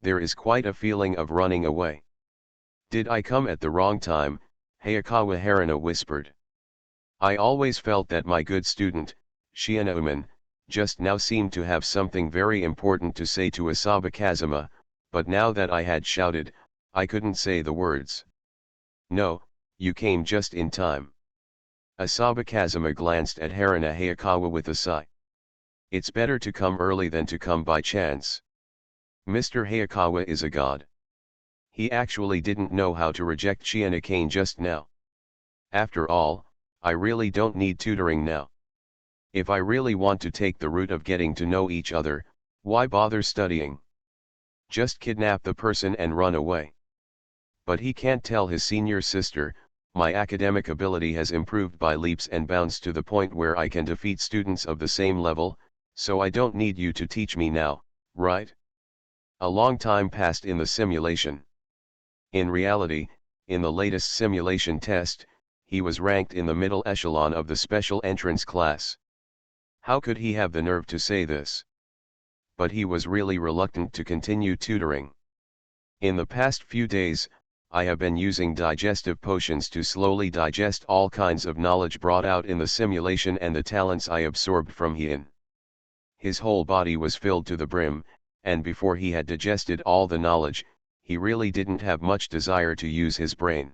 There is quite a feeling of running away. Did I come at the wrong time? Hayakawa Haruna whispered. I always felt that my good student, Shiina-uman, just now seemed to have something very important to say to Asaba Kazuma, but now that I had shouted, I couldn't say the words. No, you came just in time. Asaba Kazuma glanced at Haruna Hayakawa with a sigh. It's better to come early than to come by chance. Mr. Hayakawa is a god. He actually didn't know how to reject Shiina-kane just now. After all, I really don't need tutoring now. If I really want to take the route of getting to know each other, why bother studying? Just kidnap the person and run away. But he can't tell his senior sister, my academic ability has improved by leaps and bounds to the point where I can defeat students of the same level, so I don't need you to teach me now, right? A long time passed in the simulation. In reality, in the latest simulation test, he was ranked in the middle echelon of the special entrance class. How could he have the nerve to say this? But he was really reluctant to continue tutoring. In the past few days, I have been using digestive potions to slowly digest all kinds of knowledge brought out in the simulation and the talents I absorbed from Hien. His whole body was filled to the brim, and before he had digested all the knowledge, he really didn't have much desire to use his brain.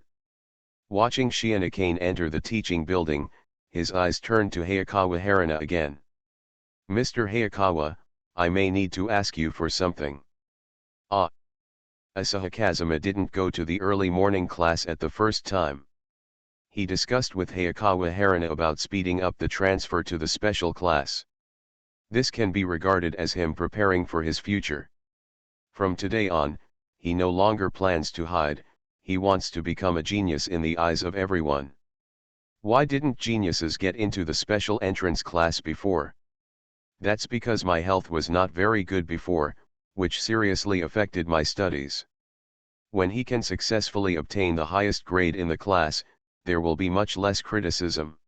Watching Shiina-kane enter the teaching building, his eyes turned to Hayakawa Haruna again. Mr. Hayakawa, I may need to ask you for something. Ah. Asaba Kazuma didn't go to the early morning class at the first time. He discussed with Hayakawa Haruna about speeding up the transfer to the special class. This can be regarded as him preparing for his future. From today on, he no longer plans to hide, he wants to become a genius in the eyes of everyone. Why didn't geniuses get into the special entrance class before? That's because my health was not very good before, which seriously affected my studies. When he can successfully obtain the highest grade in the class, there will be much less criticism.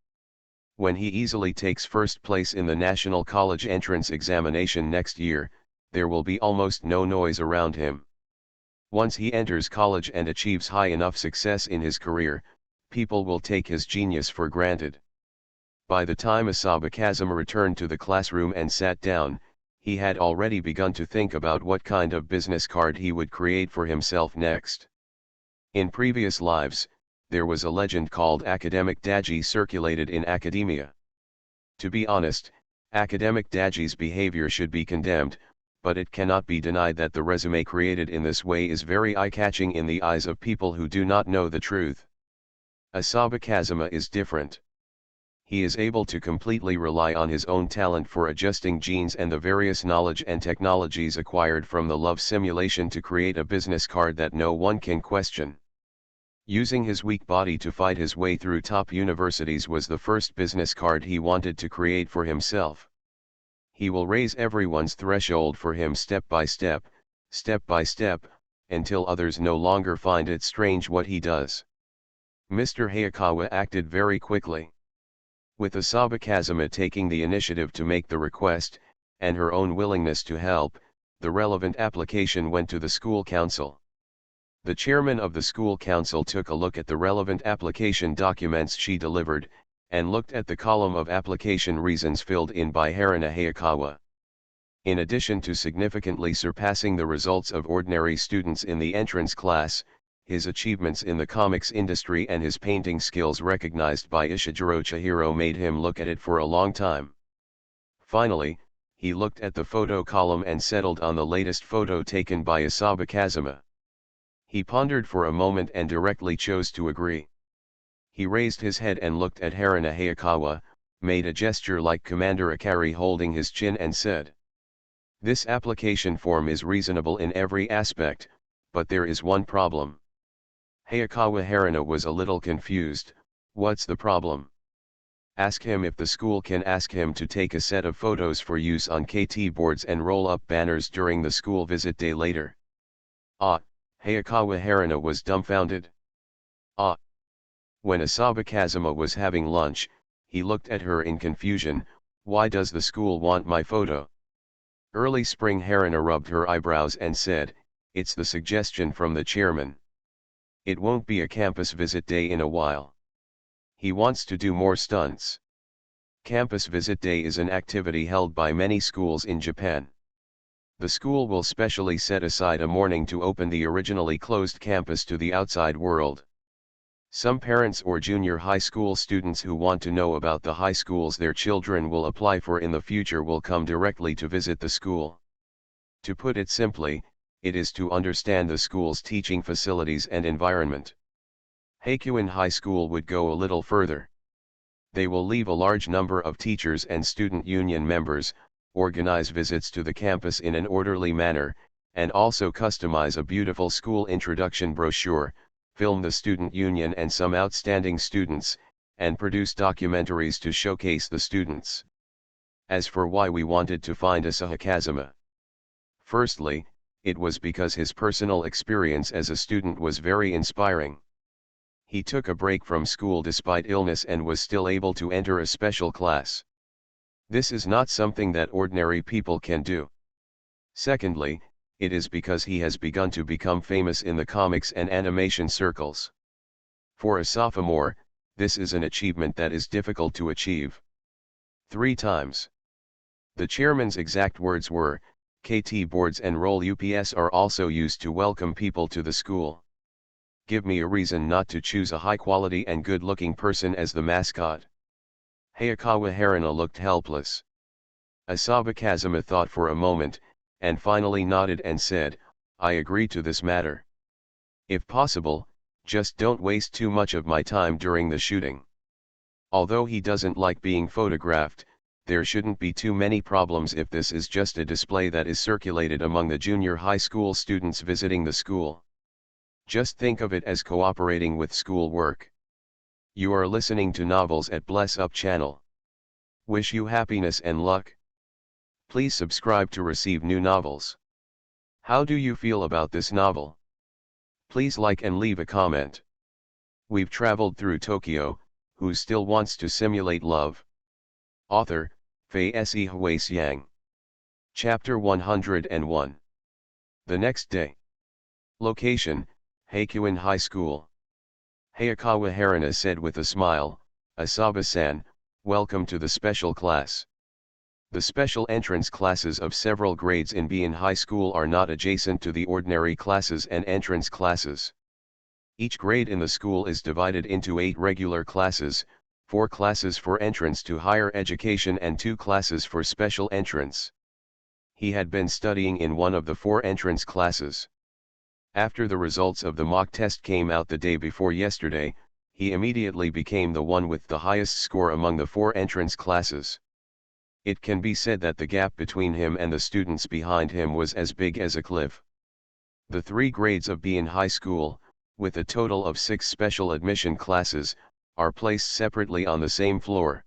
When he easily takes first place in the National College entrance examination next year, there will be almost no noise around him. Once he enters college and achieves high enough success in his career, people will take his genius for granted. By the time Asaba Kazuma returned to the classroom and sat down, he had already begun to think about what kind of business card he would create for himself next. In previous lives, there was a legend called academic daji circulated in academia. To be honest, academic Daji's behavior should be condemned, but it cannot be denied that the resume created in this way is very eye-catching in the eyes of people who do not know the truth. Asaba Kazuma is different. He is able to completely rely on his own talent for adjusting genes and the various knowledge and technologies acquired from the love simulation to create a business card that no one can question. Using his weak body to fight his way through top universities was the first business card he wanted to create for himself. He will raise everyone's threshold for him step by step, until others no longer find it strange what he does. Mr. Hayakawa acted very quickly. With Asaba Kazuma taking the initiative to make the request, and her own willingness to help, the relevant application went to the school council. The chairman of the school council took a look at the relevant application documents she delivered, and looked at the column of application reasons filled in by Haruna Hayakawa. In addition to significantly surpassing the results of ordinary students in the entrance class, his achievements in the comics industry and his painting skills recognized by Ishijiro Chihiro made him look at it for a long time. Finally, he looked at the photo column and settled on the latest photo taken by Asaba Kazuma. He pondered for a moment and directly chose to agree. He raised his head and looked at Haruna Hayakawa, made a gesture like Commander Akari holding his chin and said, "This application form is reasonable in every aspect, but there is one problem." Hayakawa Haruna was a little confused. "What's the problem?" "Ask him if the school can ask him to take a set of photos for use on KT boards and roll up banners during the school visit day later." "Ah," Hayakawa Haruna was dumbfounded. "Ah." When Asaba Kazuma was having lunch, he looked at her in confusion. "Why does the school want my photo?" Early Spring Haruna rubbed her eyebrows and said, "It's the suggestion from the chairman. It won't be a campus visit day in a while. He wants to do more stunts." Campus visit day is an activity held by many schools in Japan. The school will specially set aside a morning to open the originally closed campus to the outside world. Some parents or junior high school students who want to know about the high schools their children will apply for in the future will come directly to visit the school. To put it simply, it is to understand the school's teaching facilities and environment. Hakuin High School would go a little further. They will leave a large number of teachers and student union members, organize visits to the campus in an orderly manner, and also customize a beautiful school introduction brochure, film the student union and some outstanding students, and produce documentaries to showcase the students. As for why we wanted to find Asaba Kazuma. Firstly, it was because his personal experience as a student was very inspiring. He took a break from school despite illness and was still able to enter a special class. This is not something that ordinary people can do. Secondly, it is because he has begun to become famous in the comics and animation circles. For a sophomore, this is an achievement that is difficult to achieve. 3 times. The chairman's exact words were, "KT boards and roll UPS are also used to welcome people to the school. Give me a reason not to choose a high-quality and good-looking person as the mascot." Hayakawa Haruna looked helpless. Asaba Kazuma thought for a moment, and finally nodded and said, "I agree to this matter. If possible, just don't waste too much of my time during the shooting." Although he doesn't like being photographed, there shouldn't be too many problems if this is just a display that is circulated among the junior high school students visiting the school. Just think of it as cooperating with school work. You are listening to Novels at Bless Up channel. Wish you happiness and luck. Please subscribe to receive new novels. How do you feel about this novel? Please like and leave a comment. We've traveled through Tokyo, who still wants to simulate love? Author, Fei Se Huasiang. Chapter 101. The next day. Location, Hakuin High School. Hayakawa Haruna said with a smile, "Asaba-san, welcome to the special class." The special entrance classes of several grades in Bian High School are not adjacent to the ordinary classes and entrance classes. Each grade in the school is divided into 8 regular classes, 4 classes for entrance to higher education and 2 classes for special entrance. He had been studying in one of the 4 entrance classes. After the results of the mock test came out the day before yesterday, he immediately became the one with the highest score among the 4 entrance classes. It can be said that the gap between him and the students behind him was as big as a cliff. The 3 grades of B in high school, with a total of 6 special admission classes, are placed separately on the same floor.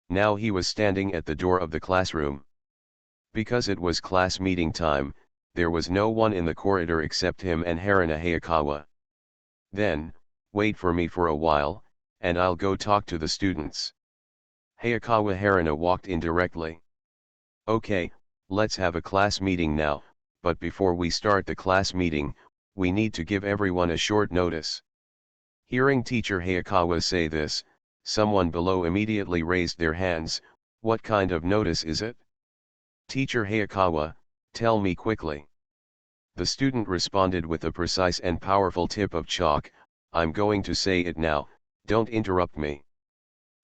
Now he was standing at the door of the classroom. Because it was class meeting time, there was no one in the corridor except him and Haruna Hayakawa. Then, wait for me for a while, and I'll go talk to the students. Hayakawa Haruna walked in directly. Okay, let's have a class meeting now, but before we start the class meeting, we need to give everyone a short notice. Hearing teacher Hayakawa say this, someone below immediately raised their hands. What kind of notice is it? Teacher Hayakawa, tell me quickly. The student responded with a precise and powerful tip of chalk. I'm going to say it now, don't interrupt me.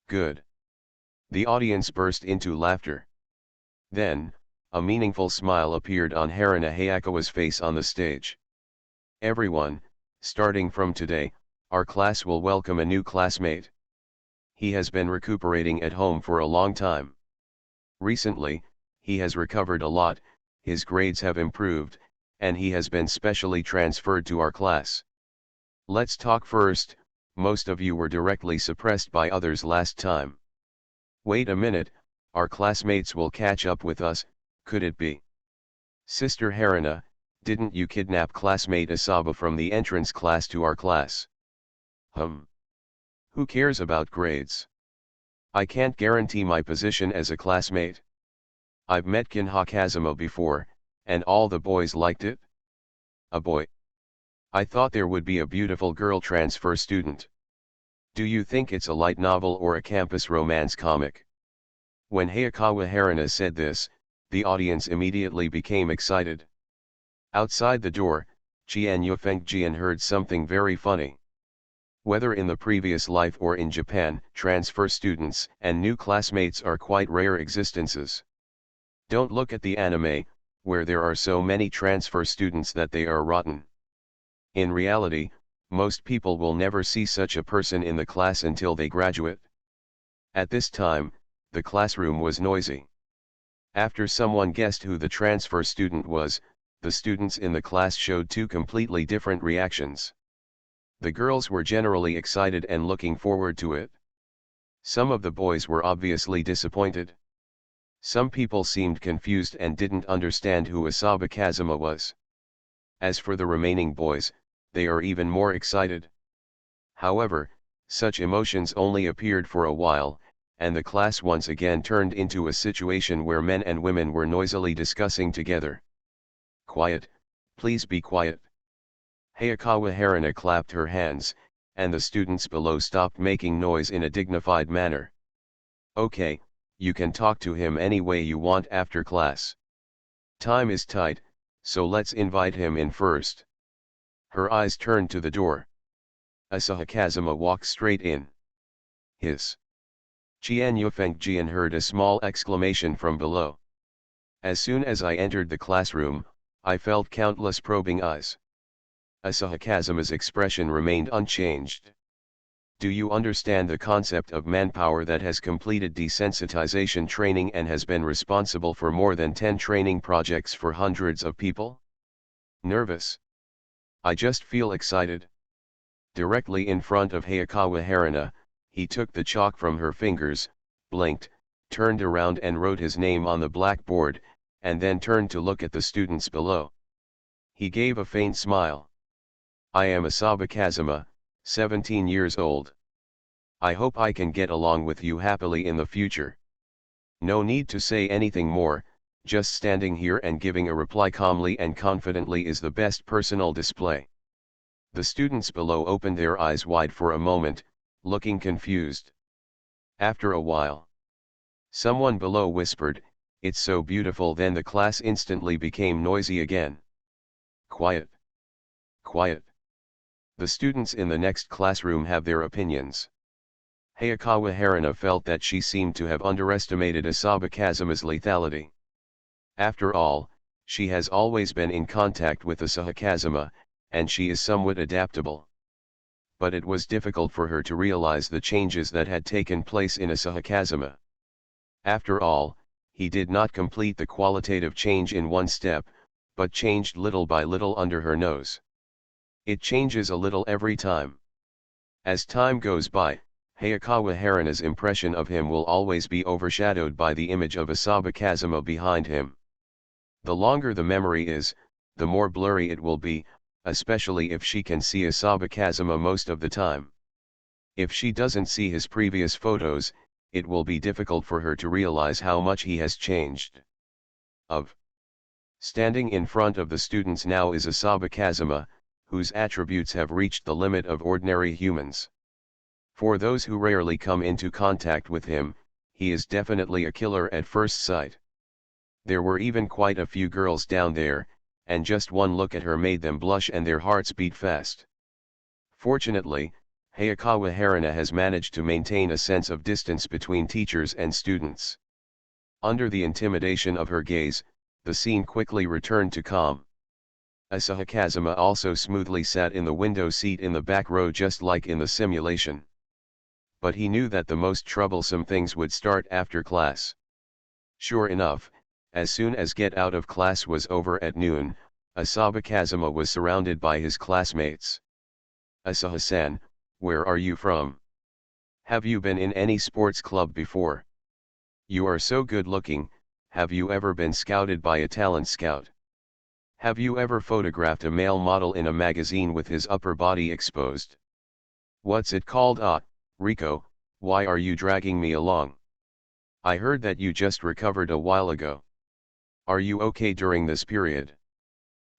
Good. The audience burst into laughter. Then, a meaningful smile appeared on Haruna Hayakawa's face on the stage. Everyone, starting from today, our class will welcome a new classmate. He has been recuperating at home for a long time. Recently, he has recovered a lot, his grades have improved, and he has been specially transferred to our class. Let's talk first. Most of you were directly suppressed by others last time. Wait a minute, our classmates will catch up with us, could it be? Sister Haruna, didn't you kidnap classmate Asaba from the entrance class to our class? Who cares about grades? I can't guarantee my position as a classmate. I've met Kinha Kazuma before, and all the boys liked it. A boy? I thought there would be a beautiful girl transfer student. Do you think it's a light novel or a campus romance comic? When Hayakawa Haruna said this, the audience immediately became excited. Outside the door, Jian Yufengjian heard something very funny. Whether in the previous life or in Japan, transfer students and new classmates are quite rare existences. Don't look at the anime, where there are so many transfer students that they are rotten. In reality, most people will never see such a person in the class until they graduate. At this time, the classroom was noisy. After someone guessed who the transfer student was, the students in the class showed 2 completely different reactions. The girls were generally excited and looking forward to it. Some of the boys were obviously disappointed. Some people seemed confused and didn't understand who Asaba Kazuma was. As for the remaining boys, they are even more excited. However, such emotions only appeared for a while, and the class once again turned into a situation where men and women were noisily discussing together. Quiet, please be quiet. Hayakawa Haruna clapped her hands, and the students below stopped making noise in a dignified manner. Okay, you can talk to him any way you want after class. Time is tight, so let's invite him in first. Her eyes turned to the door. Asahi Kazuma walked straight in. Hiss. Jian Yufengjian heard a small exclamation from below. As soon as I entered the classroom, I felt countless probing eyes. Asahi Kazuma's expression remained unchanged. Do you understand the concept of manpower that has completed desensitization training and has been responsible for more than 10 training projects for hundreds of people? Nervous. I just feel excited. Directly in front of Hayakawa Haruna, he took the chalk from her fingers, blinked, turned around and wrote his name on the blackboard, and then turned to look at the students below. He gave a faint smile. I am Asaba Kazuma, 17 years old. I hope I can get along with you happily in the future. No need to say anything more, just standing here and giving a reply calmly and confidently is the best personal display. The students below opened their eyes wide for a moment, looking confused. After a while, someone below whispered, "It's so beautiful." Then the class instantly became noisy again. Quiet. Quiet. The students in the next classroom have their opinions. Hayakawa Haruna felt that she seemed to have underestimated Asaba Kazuma's lethality. After all, she has always been in contact with Asahi Kazuma, and she is somewhat adaptable. But it was difficult for her to realize the changes that had taken place in Asahi Kazuma. After all, he did not complete the qualitative change in one step, but changed little by little under her nose. It changes a little every time. As time goes by, Hayakawa Haruna's impression of him will always be overshadowed by the image of Asaba Kazuma behind him. The longer the memory is, the more blurry it will be, especially if she can see Asaba Kazuma most of the time. If she doesn't see his previous photos, it will be difficult for her to realize how much he has changed. Standing in front of the students now is Asaba Kazuma, whose attributes have reached the limit of ordinary humans. For those who rarely come into contact with him, he is definitely a killer at first sight. There were even quite a few girls down there, and just one look at her made them blush and their hearts beat fast. Fortunately, Hayakawa Haruna has managed to maintain a sense of distance between teachers and students. Under the intimidation of her gaze, the scene quickly returned to calm. Asahi Kazuma also smoothly sat in the window seat in the back row just like in the simulation. But he knew that the most troublesome things would start after class. Sure enough, as soon as get out of class was over at noon, Asaba Kazuma was surrounded by his classmates. Asahi-san, where are you from? Have you been in any sports club before? You are so good looking, have you ever been scouted by a talent scout? Have you ever photographed a male model in a magazine with his upper body exposed? What's it called? Rico, why are you dragging me along? I heard that you just recovered a while ago. Are you okay during this period?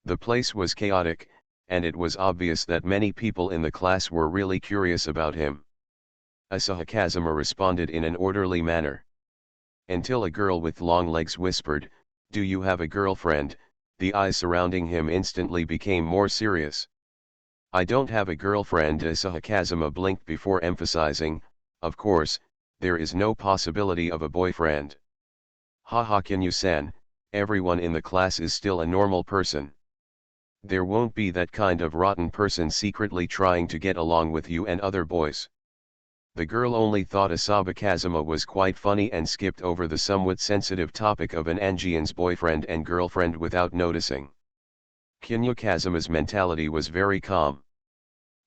The place was chaotic, and it was obvious that many people in the class were really curious about him. Asahi Kazuma responded in an orderly manner. Until a girl with long legs whispered, "Do you have a girlfriend?" The eyes surrounding him instantly became more serious. "I don't have a girlfriend," Asahi Kazuma blinked before emphasizing, "Of course, there is no possibility of a boyfriend. Haha Kinyu-san, everyone in the class is still a normal person. There won't be that kind of rotten person secretly trying to get along with you and other boys." The girl only thought Asaba Kazuma was quite funny and skipped over the somewhat sensitive topic of an Angian's boyfriend and girlfriend without noticing. Kinyu Kazuma's mentality was very calm.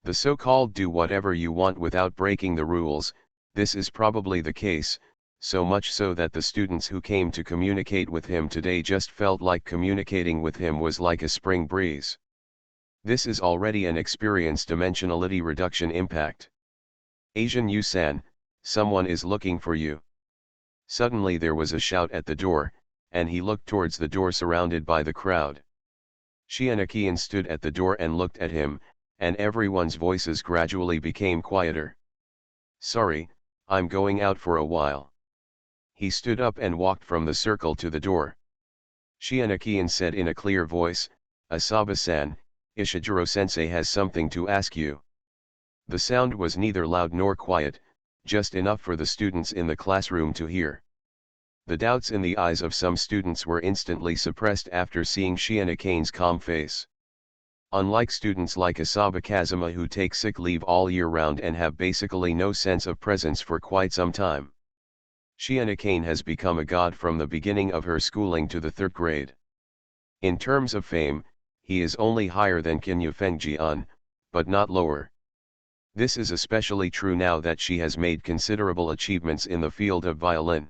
The so-called do whatever you want without breaking the rules, this is probably the case, so much so that the students who came to communicate with him today just felt like communicating with him was like a spring breeze. This is already an experience dimensionality reduction impact. "Asian Yu-san, someone is looking for you." Suddenly there was a shout at the door, and he looked towards the door surrounded by the crowd. Shianakian stood at the door and looked at him, and everyone's voices gradually became quieter. "Sorry, I'm going out for a while." He stood up and walked from the circle to the door. Shianakian said in a clear voice, "Asaba-san, Ishijiro-sensei has something to ask you." The sound was neither loud nor quiet, just enough for the students in the classroom to hear. The doubts in the eyes of some students were instantly suppressed after seeing Shianakian's calm face. Unlike students like Asaba Kazuma who take sick leave all year round and have basically no sense of presence for quite some time, Shianakian has become a god from the beginning of her schooling to the 3rd grade. In terms of fame, he is only higher than Kinyu Fengjian, but not lower. This is especially true now that she has made considerable achievements in the field of violin.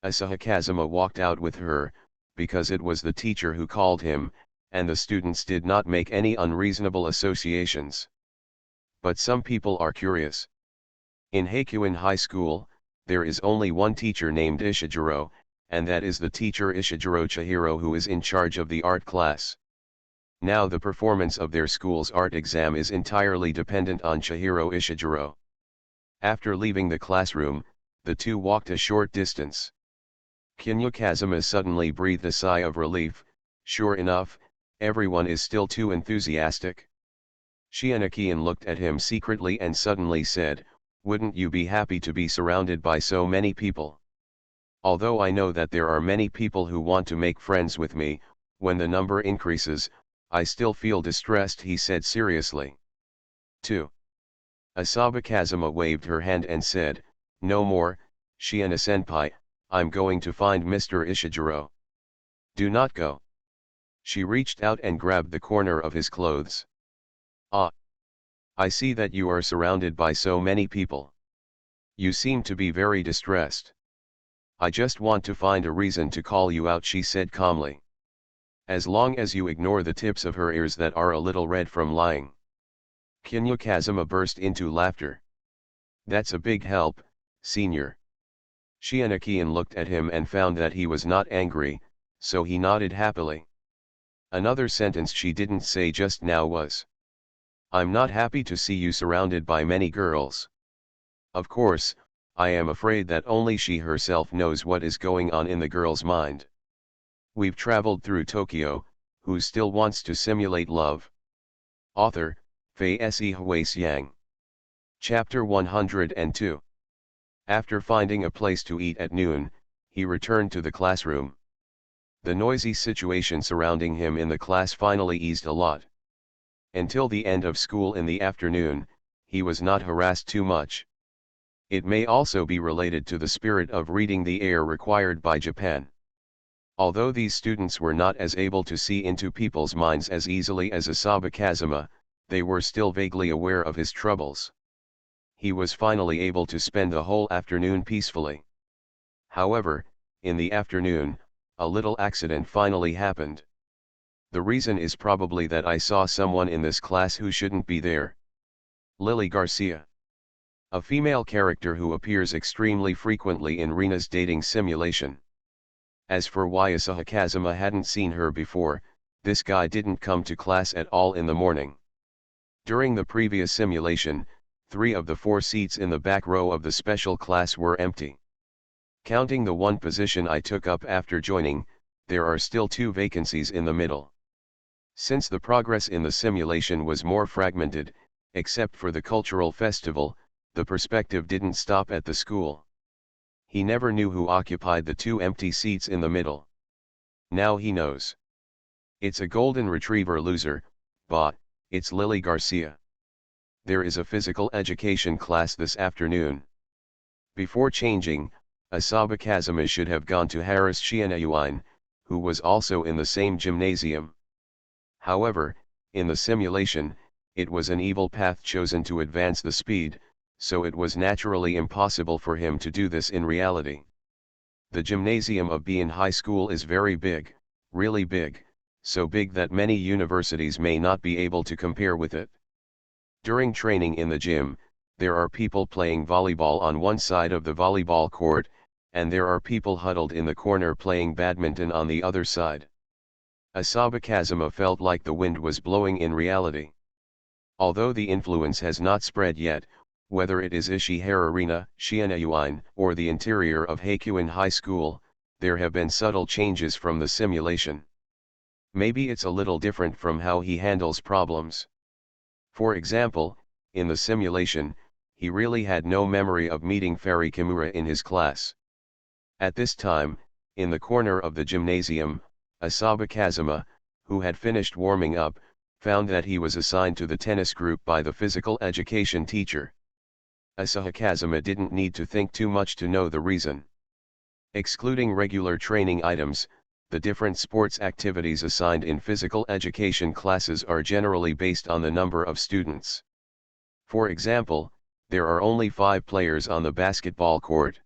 Asahi Kazuma walked out with her, because it was the teacher who called him, and the students did not make any unreasonable associations. But some people are curious. In Heikuin High School, there is only one teacher named Ishijiro, and that is the teacher Ishijiro Chihiro who is in charge of the art class. Now the performance of their school's art exam is entirely dependent on Chihiro Ishijiro. After leaving the classroom, the two walked a short distance. Kinyu Kazuma suddenly breathed a sigh of relief. Sure enough, everyone is still too enthusiastic. Shianakian looked at him secretly and suddenly said, Wouldn't you be happy to be surrounded by so many people? Although I know that there are many people who want to make friends with me, when the number increases, I still feel distressed, he said seriously. 2. Asaba Kazuma waved her hand and said, "No more, Shiina-senpai, I'm going to find Mr. Ishijiro." "Do not go." She reached out and grabbed the corner of his clothes. "Ah. I see that you are surrounded by so many people. You seem to be very distressed." "I just want to find a reason to call you out," she said calmly. "As long as you ignore the tips of her ears that are a little red from lying." Kinya Kazuma burst into laughter. "That's a big help, senior." Shiina-kian looked at him and found that he was not angry, so he nodded happily. Another sentence she didn't say just now was, "I'm not happy to see you surrounded by many girls. Of course, I am afraid that only she herself knows what is going on in the girl's mind. We've traveled through Tokyo, who still wants to simulate love?" Author, Fei Se Huasiang. Chapter 102. After finding a place to eat at noon, he returned to the classroom. The noisy situation surrounding him in the class finally eased a lot. Until the end of school in the afternoon, he was not harassed too much. It may also be related to the spirit of reading the air required by Japan. Although these students were not as able to see into people's minds as easily as Asaba Kazuma, they were still vaguely aware of his troubles. He was finally able to spend the whole afternoon peacefully. However, in the afternoon, a little accident finally happened. "The reason is probably that I saw someone in this class who shouldn't be there." Lily Garcia. A female character who appears extremely frequently in Rina's dating simulation. As for why Asahi Kazuma hadn't seen her before, this guy didn't come to class at all in the morning. During the previous simulation, 3 of the 4 seats in the back row of the special class were empty. Counting the one position I took up after joining, there are still 2 vacancies in the middle. Since the progress in the simulation was more fragmented, except for the cultural festival, the perspective didn't stop at the school. He never knew who occupied the 2 empty seats in the middle. Now he knows. It's a golden retriever loser, but it's Lily Garcia. There is a physical education class this afternoon. Before changing, Asaba Kazuma should have gone to harass Shiina-yuan, who was also in the same gymnasium. However, in the simulation, it was an evil path chosen to advance the speed, so it was naturally impossible for him to do this in reality. The gymnasium of Bian High School is very big, really big, so big that many universities may not be able to compare with it. During training in the gym, there are people playing volleyball on one side of the volleyball court, and there are people huddled in the corner playing badminton on the other side. Asaba Kazuma felt like the wind was blowing in reality. Although the influence has not spread yet, whether it is Ishihara Rina, Shiina-yuan, or the interior of Heikuin High School, there have been subtle changes from the simulation. Maybe it's a little different from how he handles problems. For example, in the simulation, he really had no memory of meeting Fairy Kimura in his class. At this time, in the corner of the gymnasium, Asaba Kazuma, who had finished warming up, found that he was assigned to the tennis group by the physical education teacher. Asahi Kazuma didn't need to think too much to know the reason. Excluding regular training items, the different sports activities assigned in physical education classes are generally based on the number of students. For example, there are only 5 players on the basketball court.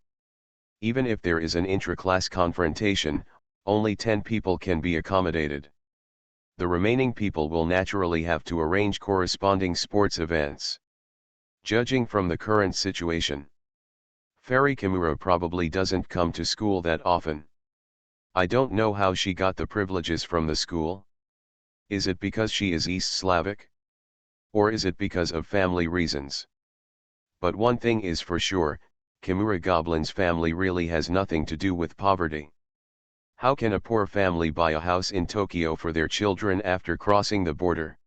Even if there is an intra-class confrontation, only 10 people can be accommodated. The remaining people will naturally have to arrange corresponding sports events. Judging from the current situation, Fairy Kimura probably doesn't come to school that often. I don't know how she got the privileges from the school. Is it because she is East Slavic? Or is it because of family reasons? But one thing is for sure, Kimura Goblin's family really has nothing to do with poverty. How can a poor family buy a house in Tokyo for their children after crossing the border?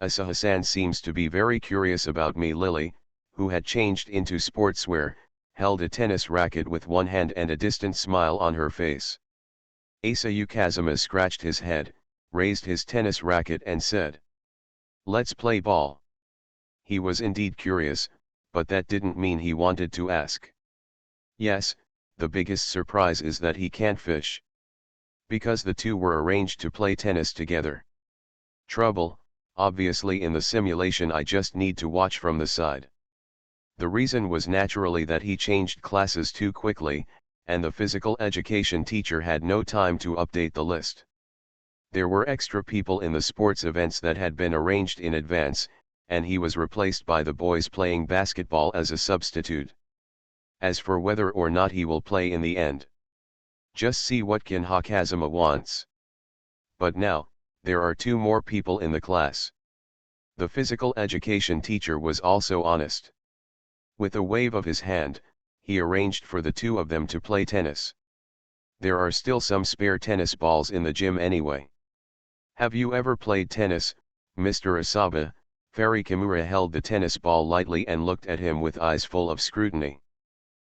Asahi-san seems to be very curious about me, Lily, who had changed into sportswear, held a tennis racket with one hand and a distant smile on her face. Asayu Kazuma scratched his head, raised his tennis racket and said, "Let's play ball." He was indeed curious, but that didn't mean he wanted to ask. Yes, the biggest surprise is that he can't fish. Because the two were arranged to play tennis together. Trouble, obviously in the simulation I just need to watch from the side. The reason was naturally that he changed classes too quickly, and the physical education teacher had no time to update the list. There were extra people in the sports events that had been arranged in advance, and he was replaced by the boys playing basketball as a substitute. As for whether or not he will play in the end, just see what Kinha Kazuma wants. But now, there are two more people in the class. The physical education teacher was also honest. With a wave of his hand, he arranged for the two of them to play tennis. There are still some spare tennis balls in the gym anyway. Have you ever played tennis, Mr. Asaba? Fairy Kimura held the tennis ball lightly and looked at him with eyes full of scrutiny.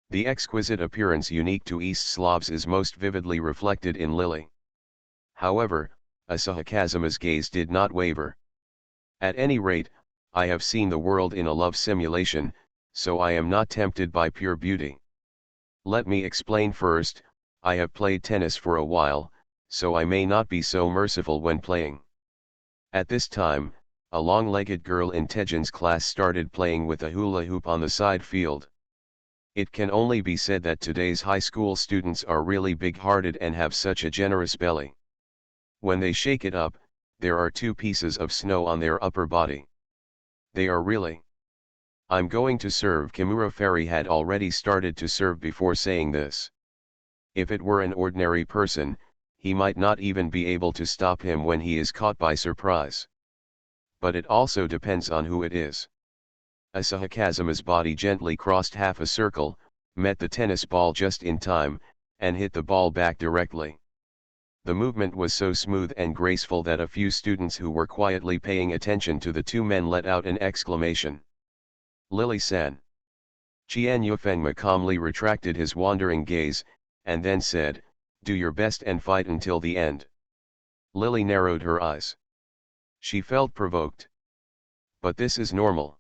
The exquisite appearance unique to East Slavs is most vividly reflected in Lily. However, Asahi Kazuma's gaze did not waver. At any rate, I have seen the world in a love simulation, so I am not tempted by pure beauty. Let me explain first, I have played tennis for a while, so I may not be so merciful when playing. At this time, a long-legged girl in Tejin's class started playing with a hula hoop on the side field. It can only be said that today's high school students are really big-hearted and have such a generous belly. When they shake it up, there are 2 pieces of snow on their upper body. They are really. I'm going to serve. Kimura Fairy had already started to serve before saying this. If it were an ordinary person, he might not even be able to stop him when he is caught by surprise. But it also depends on who it is. Asahi Kazuma's body gently crossed half a circle, met the tennis ball just in time, and hit the ball back directly. The movement was so smooth and graceful that a few students who were quietly paying attention to the two men let out an exclamation. Lily-san. Qian Yufengma calmly retracted his wandering gaze, and then said, "Do your best and fight until the end." Lily narrowed her eyes. She felt provoked. But this is normal.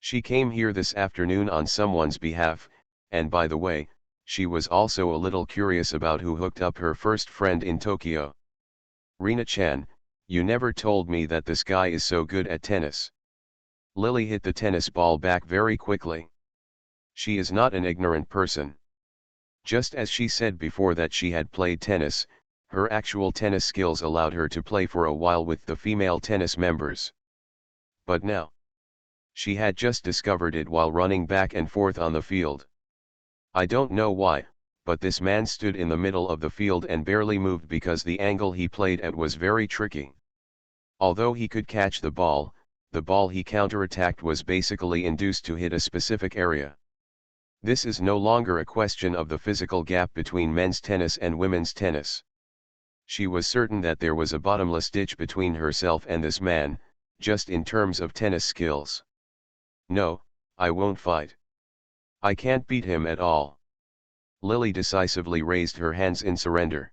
She came here this afternoon on someone's behalf, and by the way, she was also a little curious about who hooked up her first friend in Tokyo. Rina-chan, you never told me that this guy is so good at tennis. Lily hit the tennis ball back very quickly. She is not an ignorant person. Just as she said before that she had played tennis, her actual tennis skills allowed her to play for a while with the female tennis members. But now, she had just discovered it while running back and forth on the field. I don't know why, but this man stood in the middle of the field and barely moved because the angle he played at was very tricky. Although he could catch the ball he counterattacked was basically induced to hit a specific area. This is no longer a question of the physical gap between men's tennis and women's tennis. She was certain that there was a bottomless ditch between herself and this man, just in terms of tennis skills. No, I won't fight. I can't beat him at all. Lily decisively raised her hands in surrender.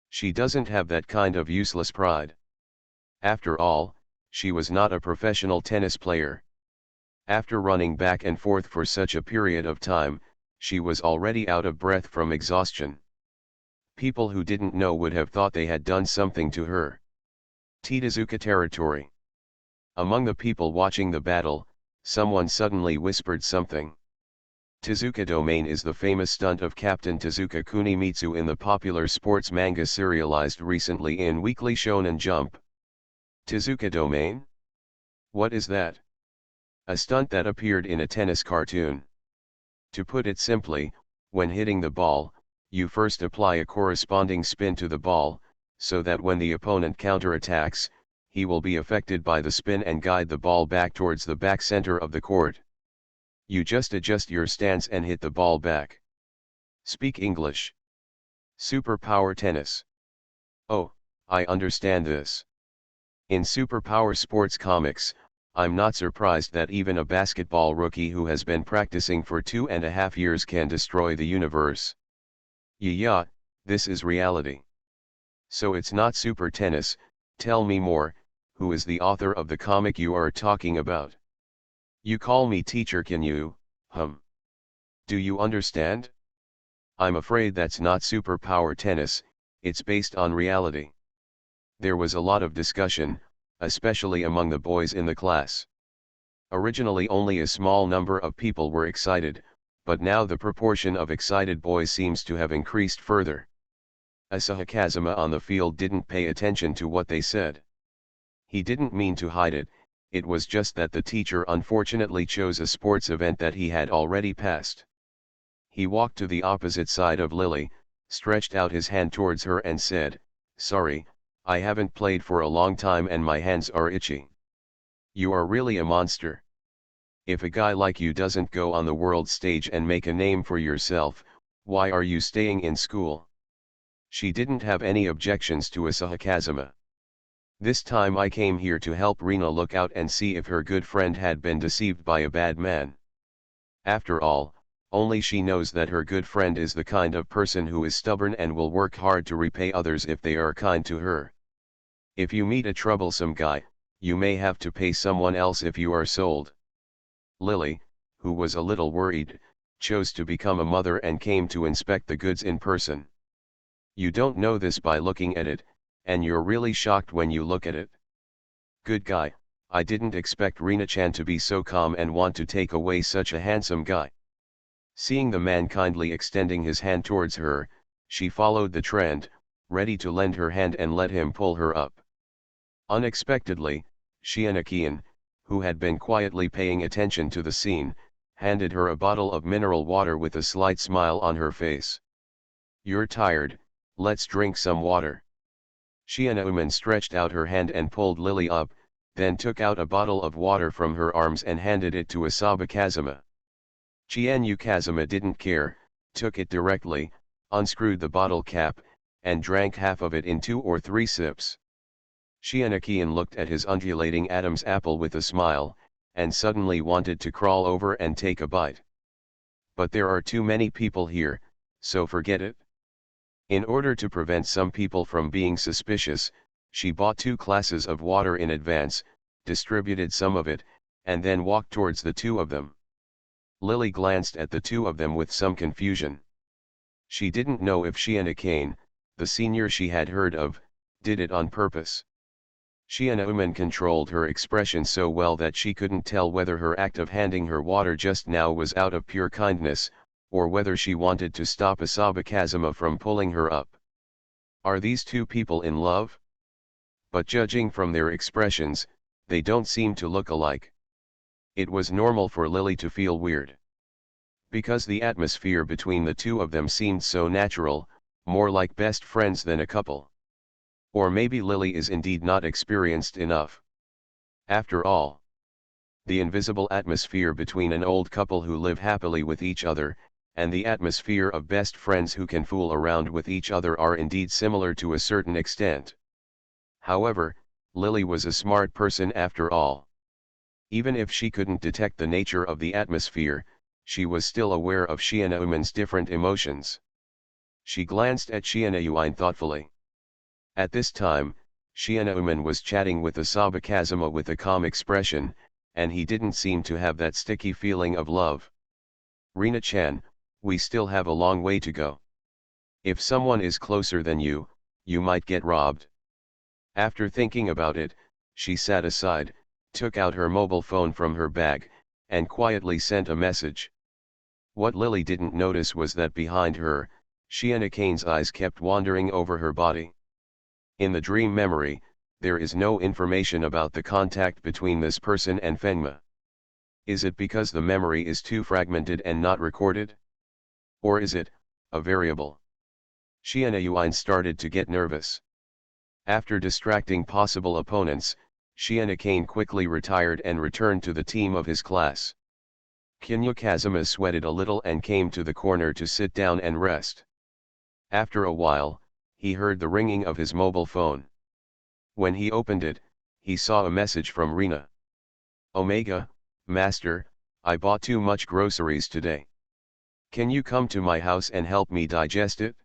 She doesn't have that kind of useless pride. After all, she was not a professional tennis player. After running back and forth for such a period of time, she was already out of breath from exhaustion. People who didn't know would have thought they had done something to her. Titazuka territory. Among the people watching the battle, someone suddenly whispered something. Tezuka Domain is the famous stunt of Captain Tezuka Kunimitsu in the popular sports manga serialized recently in Weekly Shonen Jump. Tezuka Domain? What is that? A stunt that appeared in a tennis cartoon. To put it simply, when hitting the ball, you first apply a corresponding spin to the ball, so that when the opponent counterattacks, he will be affected by the spin and guide the ball back towards the back center of the court. You just adjust your stance and hit the ball back. Speak English. Superpower tennis. Oh, I understand this. In Superpower Sports comics, I'm not surprised that even a basketball rookie who has been practicing for 2.5 years can destroy the universe. Yeah, this is reality. So it's not super tennis. Tell me more. Who is the author of the comic you are talking about? You call me teacher, can you? Do you understand? I'm afraid that's not superpower tennis, it's based on reality. There was a lot of discussion, especially among the boys in the class. Originally only a small number of people were excited, but now the proportion of excited boys seems to have increased further. Asahi Kazuma on the field didn't pay attention to what they said. He didn't mean to hide it, it was just that the teacher unfortunately chose a sports event that he had already passed. He walked to the opposite side of Lily, stretched out his hand towards her and said, "Sorry, I haven't played for a long time and my hands are itchy." You are really a monster. If a guy like you doesn't go on the world stage and make a name for yourself, why are you staying in school? She didn't have any objections to Asahi Kazuma. This time I came here to help Rina look out and see if her good friend had been deceived by a bad man. After all, only she knows that her good friend is the kind of person who is stubborn and will work hard to repay others if they are kind to her. If you meet a troublesome guy, you may have to pay someone else if you are sold. Lily, who was a little worried, chose to become a mother and came to inspect the goods in person. You don't know this by looking at it, and you're really shocked when you look at it. Good guy, I didn't expect Rina-chan to be so calm and want to take away such a handsome guy. Seeing the man kindly extending his hand towards her, she followed the trend, ready to lend her hand and let him pull her up. Unexpectedly, Shianakian, who had been quietly paying attention to the scene, handed her a bottle of mineral water with a slight smile on her face. You're tired, let's drink some water. Shiana stretched out her hand and pulled Lily up, then took out a bottle of water from her arms and handed it to Asahi Kazuma. Chianu Kazuma didn't care, took it directly, unscrewed the bottle cap, and drank half of it in 2 or 3 sips. Shianakian looked at his undulating Adam's apple with a smile, and suddenly wanted to crawl over and take a bite. But there are too many people here, so forget it. In order to prevent some people from being suspicious, she bought 2 glasses of water in advance, distributed some of it, and then walked towards the 2 of them. Lily glanced at the 2 of them with some confusion. She didn't know if Shiana-kane, the senior she had heard of, did it on purpose. Shiana controlled her expression so well that she couldn't tell whether her act of handing her water just now was out of pure kindness, or whether she wanted to stop Asahi Kazuma from pulling her up. Are these 2 people in love? But judging from their expressions, they don't seem to look alike. It was normal for Lily to feel weird. Because the atmosphere between the 2 of them seemed so natural, more like best friends than a couple. Or maybe Lily is indeed not experienced enough. After all, the invisible atmosphere between an old couple who live happily with each other, and the atmosphere of best friends who can fool around with each other are indeed similar to a certain extent. However, Lily was a smart person after all. Even if she couldn't detect the nature of the atmosphere, she was still aware of Shiana-uman's different emotions. She glanced at Shiana-uman thoughtfully. At this time, Shiana-uman was chatting with Asahi Kazuma with a calm expression, and he didn't seem to have that sticky feeling of love. Rina-chan, we still have a long way to go. If someone is closer than you, you might get robbed. After thinking about it, she sat aside, took out her mobile phone from her bag, and quietly sent a message. What Lily didn't notice was that behind her, Shiana-kane's eyes kept wandering over her body. In the dream memory, there is no information about the contact between this person and Fengma. Is it because the memory is too fragmented and not recorded? Or is it a variable? Shiana-uman started to get nervous. After distracting possible opponents, Shiana-kane quickly retired and returned to the team of his class. Kinyu Kazuma sweated a little and came to the corner to sit down and rest. After a while, he heard the ringing of his mobile phone. When he opened it, he saw a message from Rina. Omega, Master, I bought too much groceries today. Can you come to my house and help me digest it?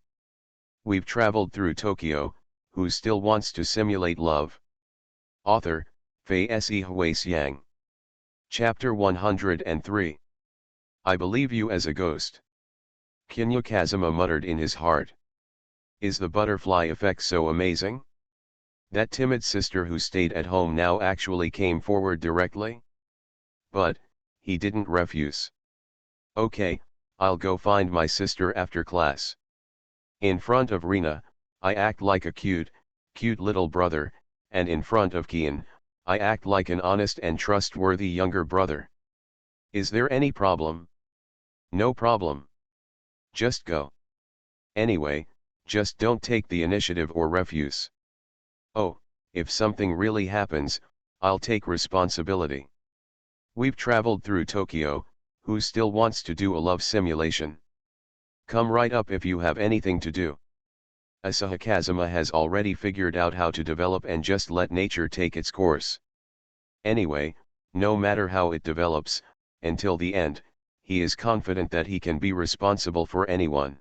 We've traveled through Tokyo, who still wants to simulate love? Author, Fei Se Hui. Chapter 103. I believe you as a ghost. Kinya Kazuma muttered in his heart. Is the butterfly effect so amazing? That timid sister who stayed at home now actually came forward directly? But, he didn't refuse. Okay, I'll go find my sister after class. In front of Rina, I act like a cute little brother, and in front of Kian, I act like an honest and trustworthy younger brother. Is there any problem? No problem. Just go. Anyway, just don't take the initiative or refuse. Oh, if something really happens, I'll take responsibility. We've traveled through Tokyo, who still wants to do a love simulation? Come right up if you have anything to do. Asahi Kazuma has already figured out how to develop and just let nature take its course. Anyway, no matter how it develops, until the end, he is confident that he can be responsible for anyone.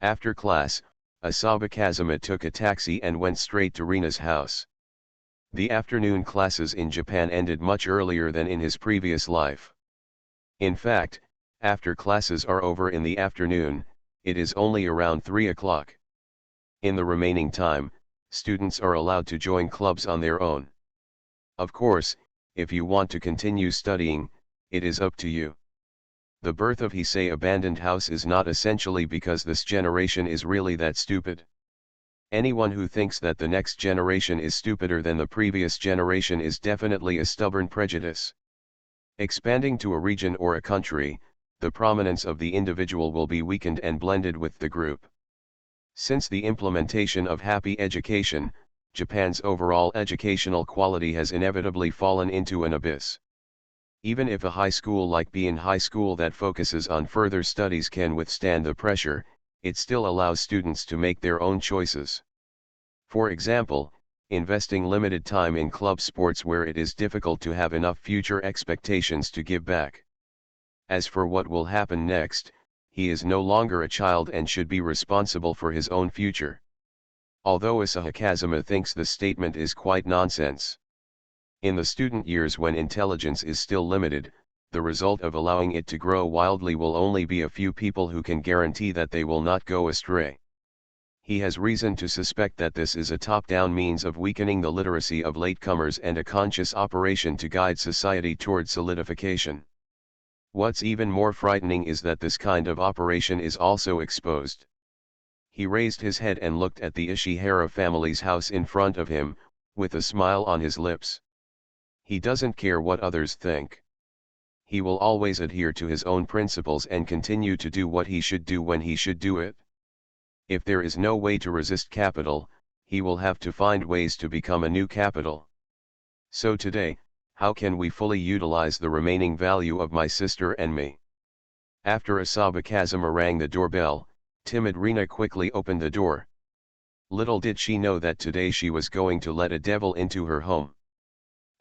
After class, Asahi Kazuma took a taxi and went straight to Rina's house. The afternoon classes in Japan ended much earlier than in his previous life. In fact, after classes are over in the afternoon, it is only around 3 o'clock. In the remaining time, students are allowed to join clubs on their own. Of course, if you want to continue studying, it is up to you. The birth of Heisei abandoned house is not essentially because this generation is really that stupid. Anyone who thinks that the next generation is stupider than the previous generation is definitely a stubborn prejudice. Expanding to a region or a country, the prominence of the individual will be weakened and blended with the group. Since the implementation of happy education, Japan's overall educational quality has inevitably fallen into an abyss. Even if a high school like Bian High School that focuses on further studies can withstand the pressure, it still allows students to make their own choices. For example, investing limited time in club sports where it is difficult to have enough future expectations to give back. As for what will happen next, he is no longer a child and should be responsible for his own future. Although Asahi Kazuma thinks the statement is quite nonsense. In the student years when intelligence is still limited, the result of allowing it to grow wildly will only be a few people who can guarantee that they will not go astray. He has reason to suspect that this is a top-down means of weakening the literacy of latecomers and a conscious operation to guide society toward solidification. What's even more frightening is that this kind of operation is also exposed. He raised his head and looked at the Ishihara family's house in front of him, with a smile on his lips. He doesn't care what others think. He will always adhere to his own principles and continue to do what he should do when he should do it. If there is no way to resist capital, he will have to find ways to become a new capital. So today, how can we fully utilize the remaining value of my sister and me? After Asahi Kazuma rang the doorbell, timid Rina quickly opened the door. Little did she know that today she was going to let a devil into her home.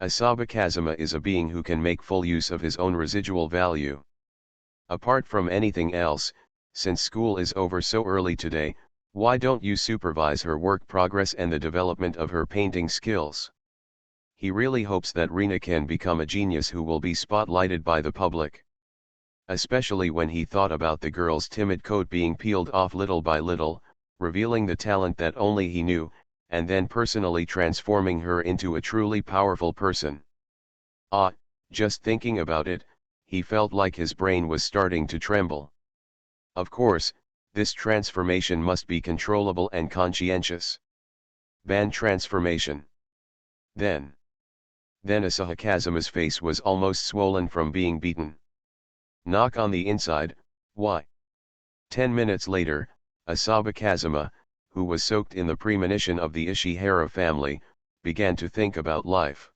Asahi Kazuma is a being who can make full use of his own residual value. Apart from anything else, since school is over so early today, why don't you supervise her work progress and the development of her painting skills? He really hopes that Rina can become a genius who will be spotlighted by the public. Especially when he thought about the girl's timid coat being peeled off little by little, revealing the talent that only he knew, and then personally transforming her into a truly powerful person. Just thinking about it, he felt like his brain was starting to tremble. Of course, this transformation must be controllable and conscientious. Ban transformation. Then Asahi Kazuma's face was almost swollen from being beaten. Knock on the inside, why? 10 minutes later, Asahi Kazuma, who was soaked in the premonition of the Ishihara family, began to think about life.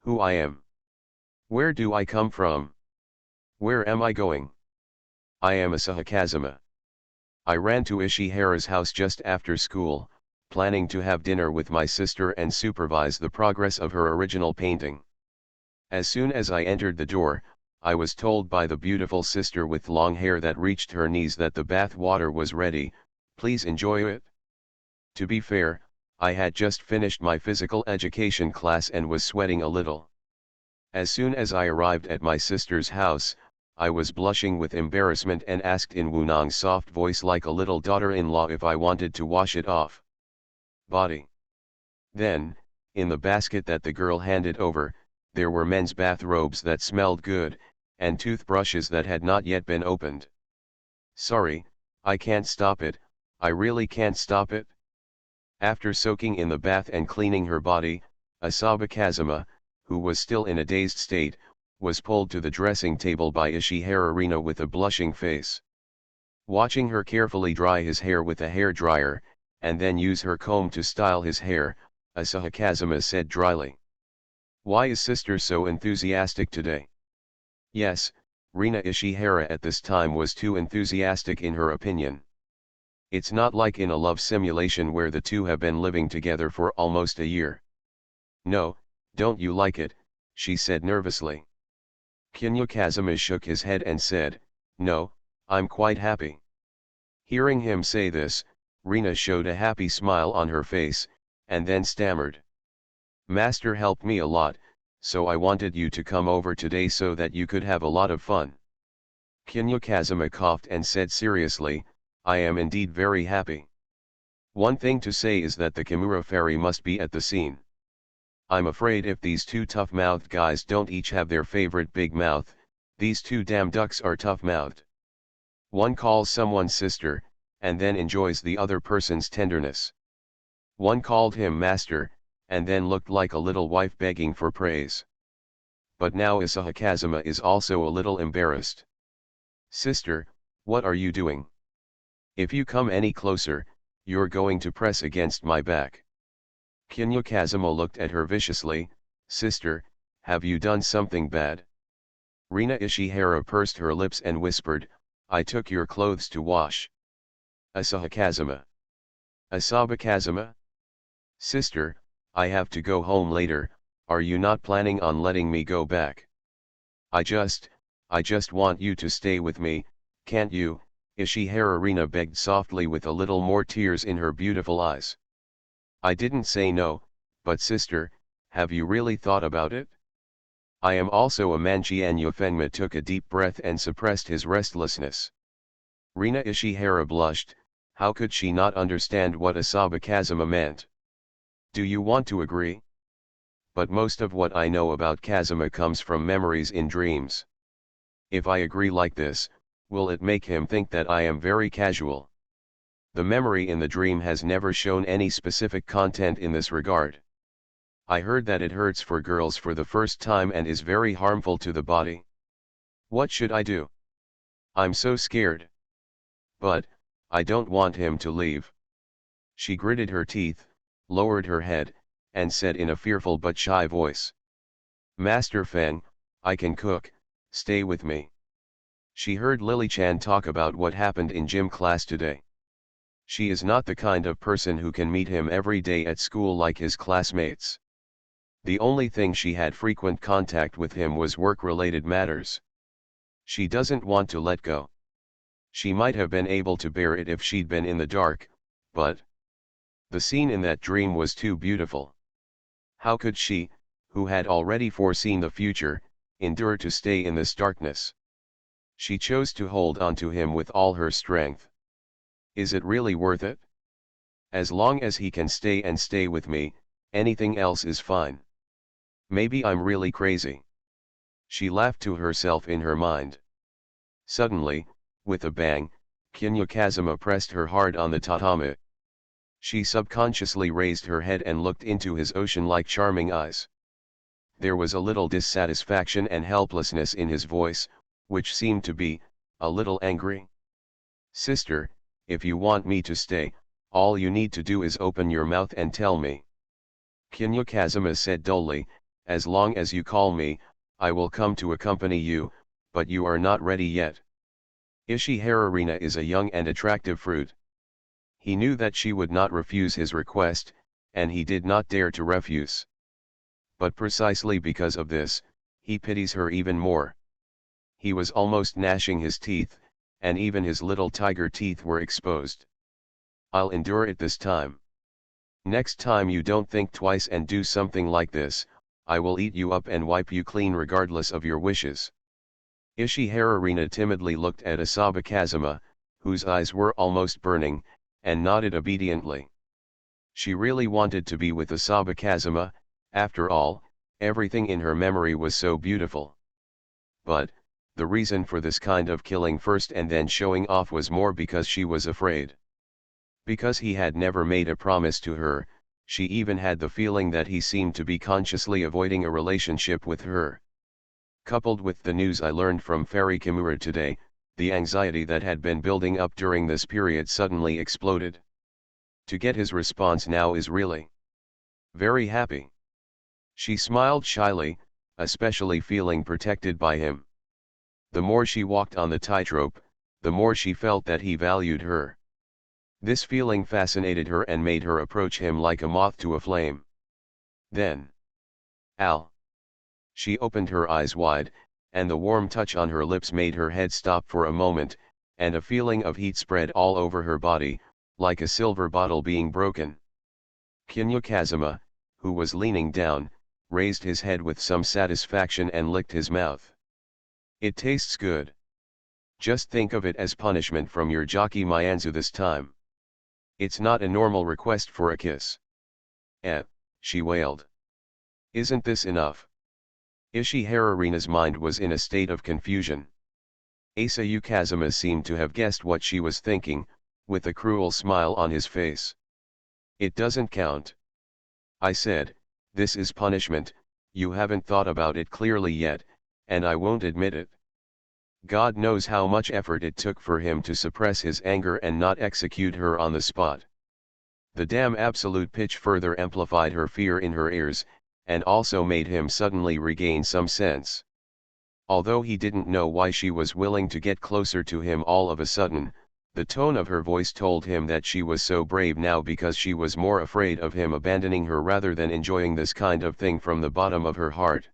Who I am. Where do I come from? Where am I going? I am Asahi Kazuma. I ran to Ishihara's house just after school, planning to have dinner with my sister and supervise the progress of her original painting. As soon as I entered the door, I was told by the beautiful sister with long hair that reached her knees that the bath water was ready. Please enjoy it. To be fair, I had just finished my physical education class and was sweating a little. As soon as I arrived at my sister's house, I was blushing with embarrassment and asked in Wunong's soft voice like a little daughter-in-law if I wanted to wash it off. Body. Then, in the basket that the girl handed over, there were men's bathrobes that smelled good, and toothbrushes that had not yet been opened. Sorry, I can't stop it, I really can't stop it. After soaking in the bath and cleaning her body, Asaba Kazuma, who was still in a dazed state, was pulled to the dressing table by Ishihara Rina with a blushing face. Watching her carefully dry his hair with a hair dryer, and then use her comb to style his hair, Asahi Kazuma said dryly. Why is sister so enthusiastic today? Yes, Rina Ishihara at this time was too enthusiastic in her opinion. It's not like in a love simulation where the two have been living together for almost a year. No, don't you like it, she said nervously. Kinya Kazuma shook his head and said, no, I'm quite happy. Hearing him say this, Rina showed a happy smile on her face, and then stammered. Master helped me a lot, so I wanted you to come over today so that you could have a lot of fun. Kinya Kazuma coughed and said seriously, I am indeed very happy. One thing to say is that the Kimura fairy must be at the scene. I'm afraid if these two tough-mouthed guys don't each have their favorite big mouth, these two damn ducks are tough-mouthed. One calls someone sister, and then enjoys the other person's tenderness. One called him master, and then looked like a little wife begging for praise. But now Asahi Kazuma is also a little embarrassed. Sister, what are you doing? If you come any closer, you're going to press against my back. Kinya Kazuma looked at her viciously. Sister, have you done something bad? Rina Ishihara pursed her lips and whispered, I took your clothes to wash. Asahi Kazuma. Asaba Kazuma? Sister, I have to go home later, are you not planning on letting me go back? I just want you to stay with me, can't you? Ishihara Rina begged softly with a little more tears in her beautiful eyes. I didn't say no, but sister, have you really thought about it? I am also a Manchi, and Yofengma took a deep breath and suppressed his restlessness. Rina Ishihara blushed. How could she not understand what Asaba Kazuma meant? Do you want to agree? But most of what I know about Kazuma comes from memories in dreams. If I agree like this, will it make him think that I am very casual? The memory in the dream has never shown any specific content in this regard. I heard that it hurts for girls for the first time and is very harmful to the body. What should I do? I'm so scared. But, I don't want him to leave. She gritted her teeth, lowered her head, and said in a fearful but shy voice. Master Feng, I can cook, stay with me. She heard Lily-chan talk about what happened in gym class today. She is not the kind of person who can meet him every day at school like his classmates. The only thing she had frequent contact with him was work-related matters. She doesn't want to let go. She might have been able to bear it if she'd been in the dark, but the scene in that dream was too beautiful. How could she, who had already foreseen the future, endure to stay in this darkness? She chose to hold on to him with all her strength. Is it really worth it? As long as he can stay with me, anything else is fine. Maybe I'm really crazy. She laughed to herself in her mind. Suddenly, with a bang, Kinya Kazuma pressed her hard on the tatami. She subconsciously raised her head and looked into his ocean-like charming eyes. There was a little dissatisfaction and helplessness in his voice, which seemed to be a little angry. Sister, if you want me to stay, all you need to do is open your mouth and tell me. Kinya Kazuma said dully, as long as you call me, I will come to accompany you, but you are not ready yet. Ishihara Rina is a young and attractive fruit. He knew that she would not refuse his request, and he did not dare to refuse. But precisely because of this, He pities her even more. He was almost gnashing his teeth, and even his little tiger teeth were exposed. I'll endure it this time. Next time you don't think twice and do something like this, I will eat you up and wipe you clean regardless of your wishes. Ishihara Rina timidly looked at Asaba Kazuma, whose eyes were almost burning, and nodded obediently. She really wanted to be with Asaba Kazuma. After all, everything in her memory was so beautiful. But, the reason for this kind of killing first and then showing off was more because she was afraid. Because he had never made a promise to her, she even had the feeling that he seemed to be consciously avoiding a relationship with her. Coupled with the news I learned from Fairy Kimura today, the anxiety that had been building up during this period suddenly exploded. To get his response now is really very happy. She smiled shyly, especially feeling protected by him. The more she walked on the tightrope, the more she felt that he valued her. This feeling fascinated her and made her approach him like a moth to a flame. Then, Al. She opened her eyes wide, and the warm touch on her lips made her head stop for a moment, and a feeling of heat spread all over her body, like a silver bottle being broken. Kinya Kazuma, who was leaning down, raised his head with some satisfaction and licked his mouth. It tastes good. Just think of it as punishment from your jockey Mianzu this time. It's not a normal request for a kiss. She wailed. Isn't this enough? Ishihara Rina's mind was in a state of confusion. Asayu Kazuma seemed to have guessed what she was thinking, with a cruel smile on his face. It doesn't count. I said, this is punishment. You haven't thought about it clearly yet, and I won't admit it. God knows how much effort it took for him to suppress his anger and not execute her on the spot. The damn absolute pitch further amplified her fear in her ears, and also made him suddenly regain some sense. Although he didn't know why she was willing to get closer to him all of a sudden, the tone of her voice told him that she was so brave now because she was more afraid of him abandoning her rather than enjoying this kind of thing from the bottom of her heart.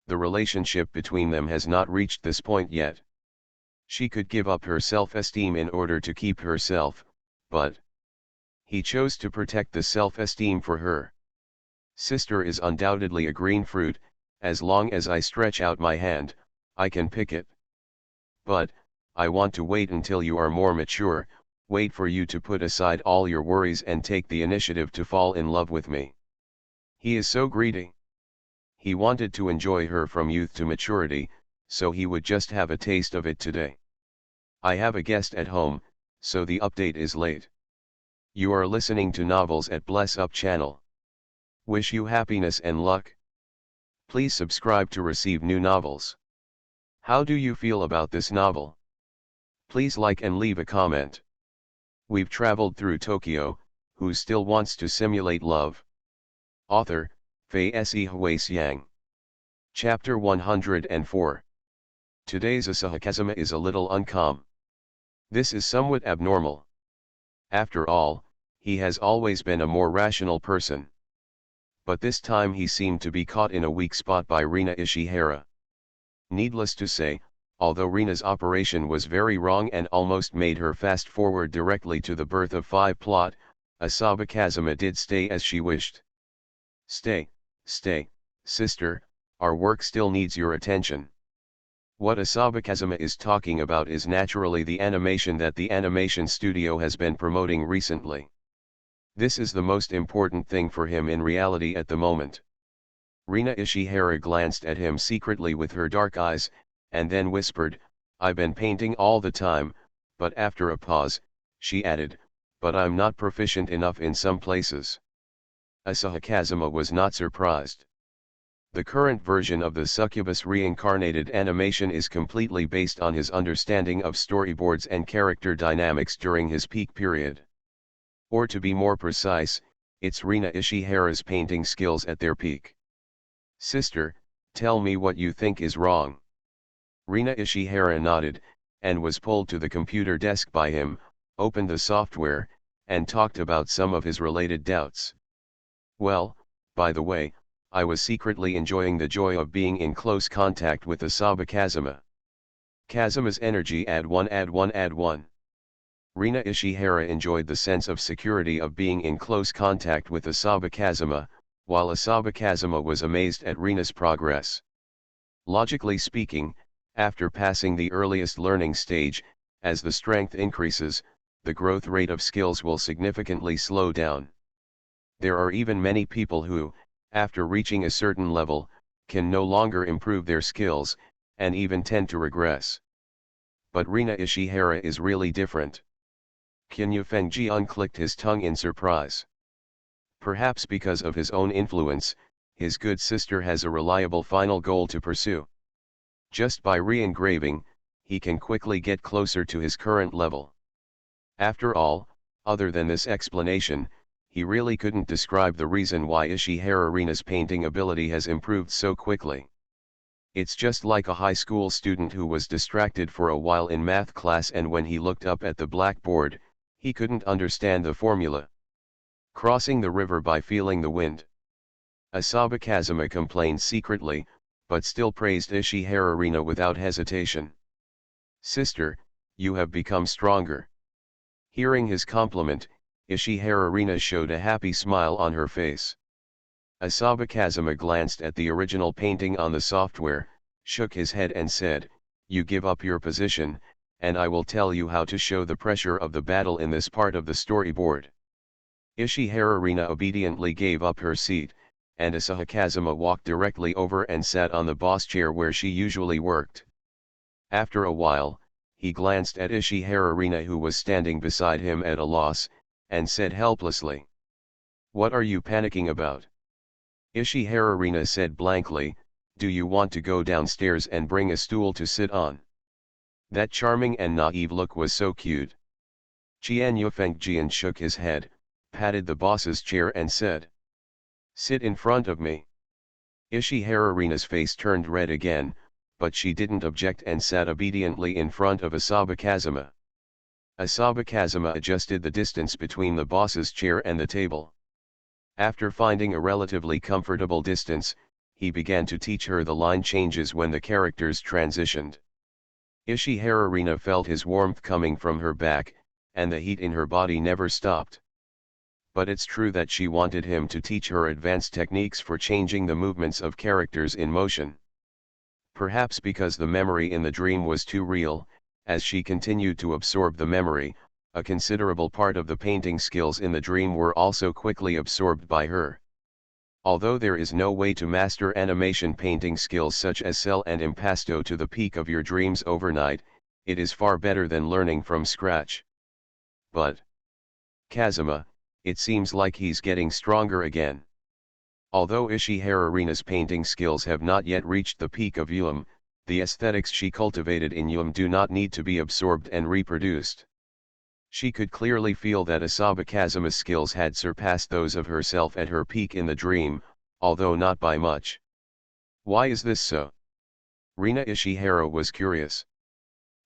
The relationship between them has not reached this point yet. She could give up her self-esteem in order to keep herself, but he chose to protect the self-esteem for her. Sister is undoubtedly a green fruit. As long as I stretch out my hand, I can pick it. But, I want to wait until you are more mature, wait for you to put aside all your worries and take the initiative to fall in love with me. He is so greedy. He wanted to enjoy her from youth to maturity, so he would just have a taste of it today. I have a guest at home, so the update is late. You are listening to Novels at Bless Up channel. Wish you happiness and luck. Please subscribe to receive new novels. How do you feel about this novel? Please like and leave a comment. We've traveled through Tokyo. Who still wants to simulate love? Author, Fei Se Huasiang. Chapter 104. Today's Asahi Kazuma is a little uncalm. This is somewhat abnormal. After all, he has always been a more rational person. But this time he seemed to be caught in a weak spot by Rina Ishihara. Needless to say, although Rina's operation was very wrong and almost made her fast forward directly to the birth of 5 plot, Asaba Kazuma did stay as she wished. Stay, sister, our work still needs your attention. What Asaba Kazuma is talking about is naturally the animation that the animation studio has been promoting recently. This is the most important thing for him in reality at the moment. Rina Ishihara glanced at him secretly with her dark eyes, and then whispered, I've been painting all the time, but after a pause, she added, but I'm not proficient enough in some places. Asahi Kazuma was not surprised. The current version of the succubus reincarnated animation is completely based on his understanding of storyboards and character dynamics during his peak period. Or to be more precise, it's Rina Ishihara's painting skills at their peak. Sister, tell me what you think is wrong. Rina Ishihara nodded, and was pulled to the computer desk by him, opened the software, and talked about some of his related doubts. Well, by the way, I was secretly enjoying the joy of being in close contact with Asaba Kazuma. Kazuma's energy add 1 add 1 add 1. Rina Ishihara enjoyed the sense of security of being in close contact with Asaba Kazuma, while Asaba Kazuma was amazed at Rina's progress. Logically speaking, after passing the earliest learning stage, as the strength increases, the growth rate of skills will significantly slow down. There are even many people who, after reaching a certain level, can no longer improve their skills, and even tend to regress. But Rina Ishihara is really different. Kinyu Fengji unclicked his tongue in surprise. Perhaps because of his own influence, his good sister has a reliable final goal to pursue. Just by re-engraving, he can quickly get closer to his current level. After all, other than this explanation, he really couldn't describe the reason why Ishihara Rina's painting ability has improved so quickly. It's just like a high school student who was distracted for a while in math class, and when he looked up at the blackboard, he couldn't understand the formula. Crossing the river by feeling the wind. Asaba Kazuma complained secretly, but still praised Ishihara Rina without hesitation. "Sister, you have become stronger." Hearing his compliment, Ishihara Rina showed a happy smile on her face. Asaba Kazuma glanced at the original painting on the software, shook his head and said, "You give up your position, and I will tell you how to show the pressure of the battle in this part of the storyboard." Ishihara Rina obediently gave up her seat, and Asaba Kazuma walked directly over and sat on the boss chair where she usually worked. After a while, he glanced at Ishihara Rina, who was standing beside him at a loss, and said helplessly, "What are you panicking about?" Ishihara Rina said blankly, "Do you want to go downstairs and bring a stool to sit on?" That charming and naive look was so cute. Qian Yufengjian shook his head, patted the boss's chair and said, "Sit in front of me." Ishihara Rina's face turned red again, but she didn't object and sat obediently in front of Asaba Kazuma. Asaba Kazuma adjusted the distance between the boss's chair and the table. After finding a relatively comfortable distance, he began to teach her the line changes when the characters transitioned. Ishihara Rina felt his warmth coming from her back, and the heat in her body never stopped. But it's true that she wanted him to teach her advanced techniques for changing the movements of characters in motion. Perhaps because the memory in the dream was too real, as she continued to absorb the memory, a considerable part of the painting skills in the dream were also quickly absorbed by her. Although there is no way to master animation painting skills such as cel and impasto to the peak of your dreams overnight, it is far better than learning from scratch. But Kazuma, it seems like he's getting stronger again. Although Ishihara Rina's painting skills have not yet reached the peak of Yum, the aesthetics she cultivated in Yum do not need to be absorbed and reproduced. She could clearly feel that Asaba Kazuma's skills had surpassed those of herself at her peak in the dream, although not by much. Why is this so? Rina Ishihara was curious.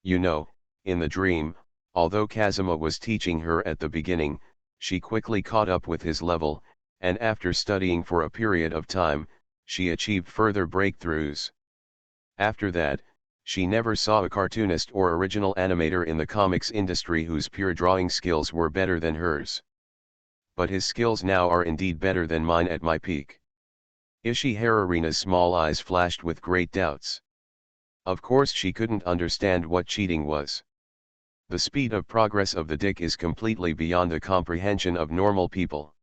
You know, in the dream, although Kazuma was teaching her at the beginning, she quickly caught up with his level, and after studying for a period of time, she achieved further breakthroughs. After that, she never saw a cartoonist or original animator in the comics industry whose pure drawing skills were better than hers. But his skills now are indeed better than mine at my peak. Ishihara Rina's small eyes flashed with great doubts. Of course she couldn't understand what cheating was. The speed of progress of the Dick is completely beyond the comprehension of normal people.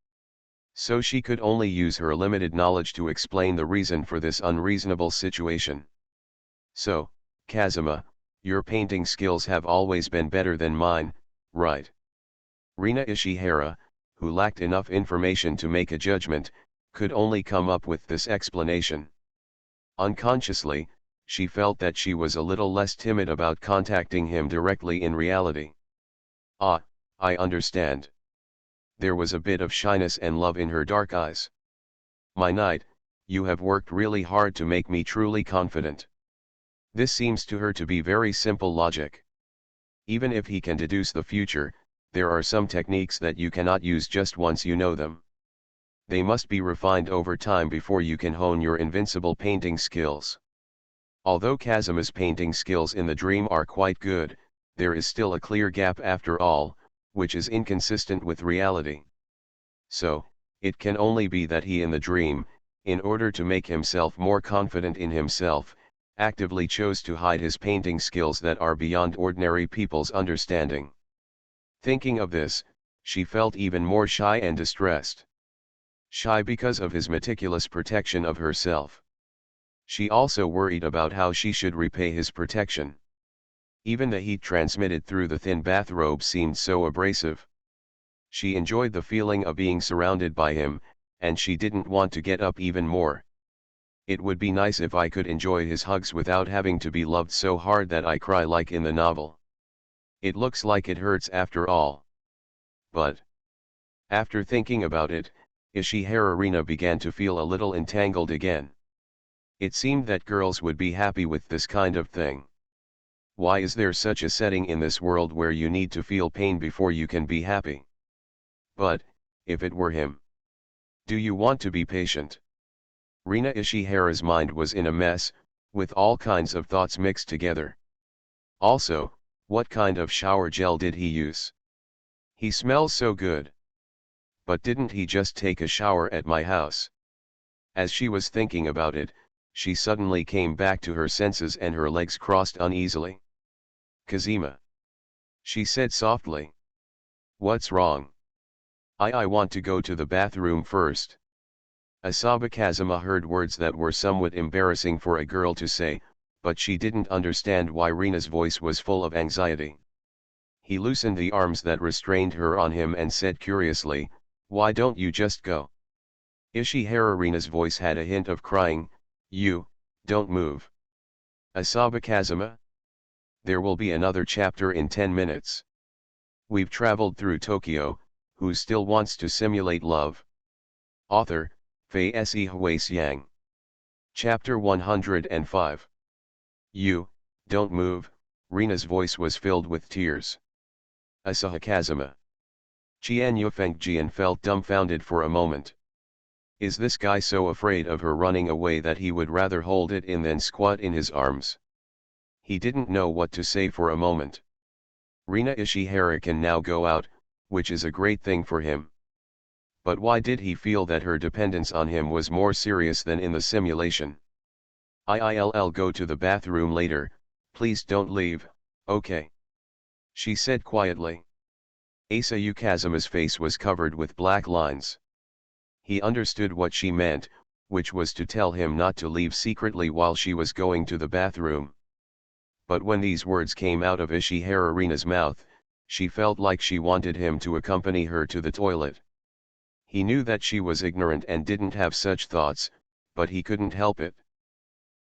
So she could only use her limited knowledge to explain the reason for this unreasonable situation. So, Kazuma, your painting skills have always been better than mine, right? Rina Ishihara, who lacked enough information to make a judgment, could only come up with this explanation. Unconsciously, she felt that she was a little less timid about contacting him directly in reality. Ah, I understand. There was a bit of shyness and love in her dark eyes. My knight, you have worked really hard to make me truly confident. This seems to her to be very simple logic. Even if he can deduce the future, there are some techniques that you cannot use just once you know them. They must be refined over time before you can hone your invincible painting skills. Although Kazuma's painting skills in the dream are quite good, there is still a clear gap after all, which is inconsistent with reality. So, it can only be that he in the dream, in order to make himself more confident in himself, actively chose to hide his painting skills that are beyond ordinary people's understanding. Thinking of this, she felt even more shy and distressed. Shy because of his meticulous protection of herself. She also worried about how she should repay his protection. Even the heat transmitted through the thin bathrobe seemed so abrasive. She enjoyed the feeling of being surrounded by him, and she didn't want to get up even more. It would be nice if I could enjoy his hugs without having to be loved so hard that I cry like in the novel. It looks like it hurts after all. But after thinking about it, Ishihara began to feel a little entangled again. It seemed that girls would be happy with this kind of thing. Why is there such a setting in this world where you need to feel pain before you can be happy? But, if it were him. Do you want to be patient? Rina Ishihara's mind was in a mess, with all kinds of thoughts mixed together. Also, what kind of shower gel did he use? He smells so good. But didn't he just take a shower at my house? As she was thinking about it, she suddenly came back to her senses and her legs crossed uneasily. Kazuma. She said softly. What's wrong? I want to go to the bathroom first. Asaba Kazuma heard words that were somewhat embarrassing for a girl to say, but she didn't understand why Rina's voice was full of anxiety. He loosened the arms that restrained her on him and said curiously, why don't you just go? Ishihara Rina's voice had a hint of crying, don't move. Asaba Kazuma? There will be another chapter in 10 minutes. We've traveled through Tokyo, who still wants to simulate love? Author, Fei Se Huasiang. Chapter 105. Don't move, Rina's voice was filled with tears. Asahi Kazuma. Qian Yufengjian felt dumbfounded for a moment. Is this guy so afraid of her running away that he would rather hold it in than squat in his arms? He didn't know what to say for a moment. Rina Ishihara can now go out, which is a great thing for him. But why did he feel that her dependence on him was more serious than in the simulation? I'll go to the bathroom later, please don't leave, okay? She said quietly. Asayu Kazuma's face was covered with black lines. He understood what she meant, which was to tell him not to leave secretly while she was going to the bathroom. But when these words came out of Ishihara Rina's mouth, she felt like she wanted him to accompany her to the toilet. He knew that she was ignorant and didn't have such thoughts, but he couldn't help it.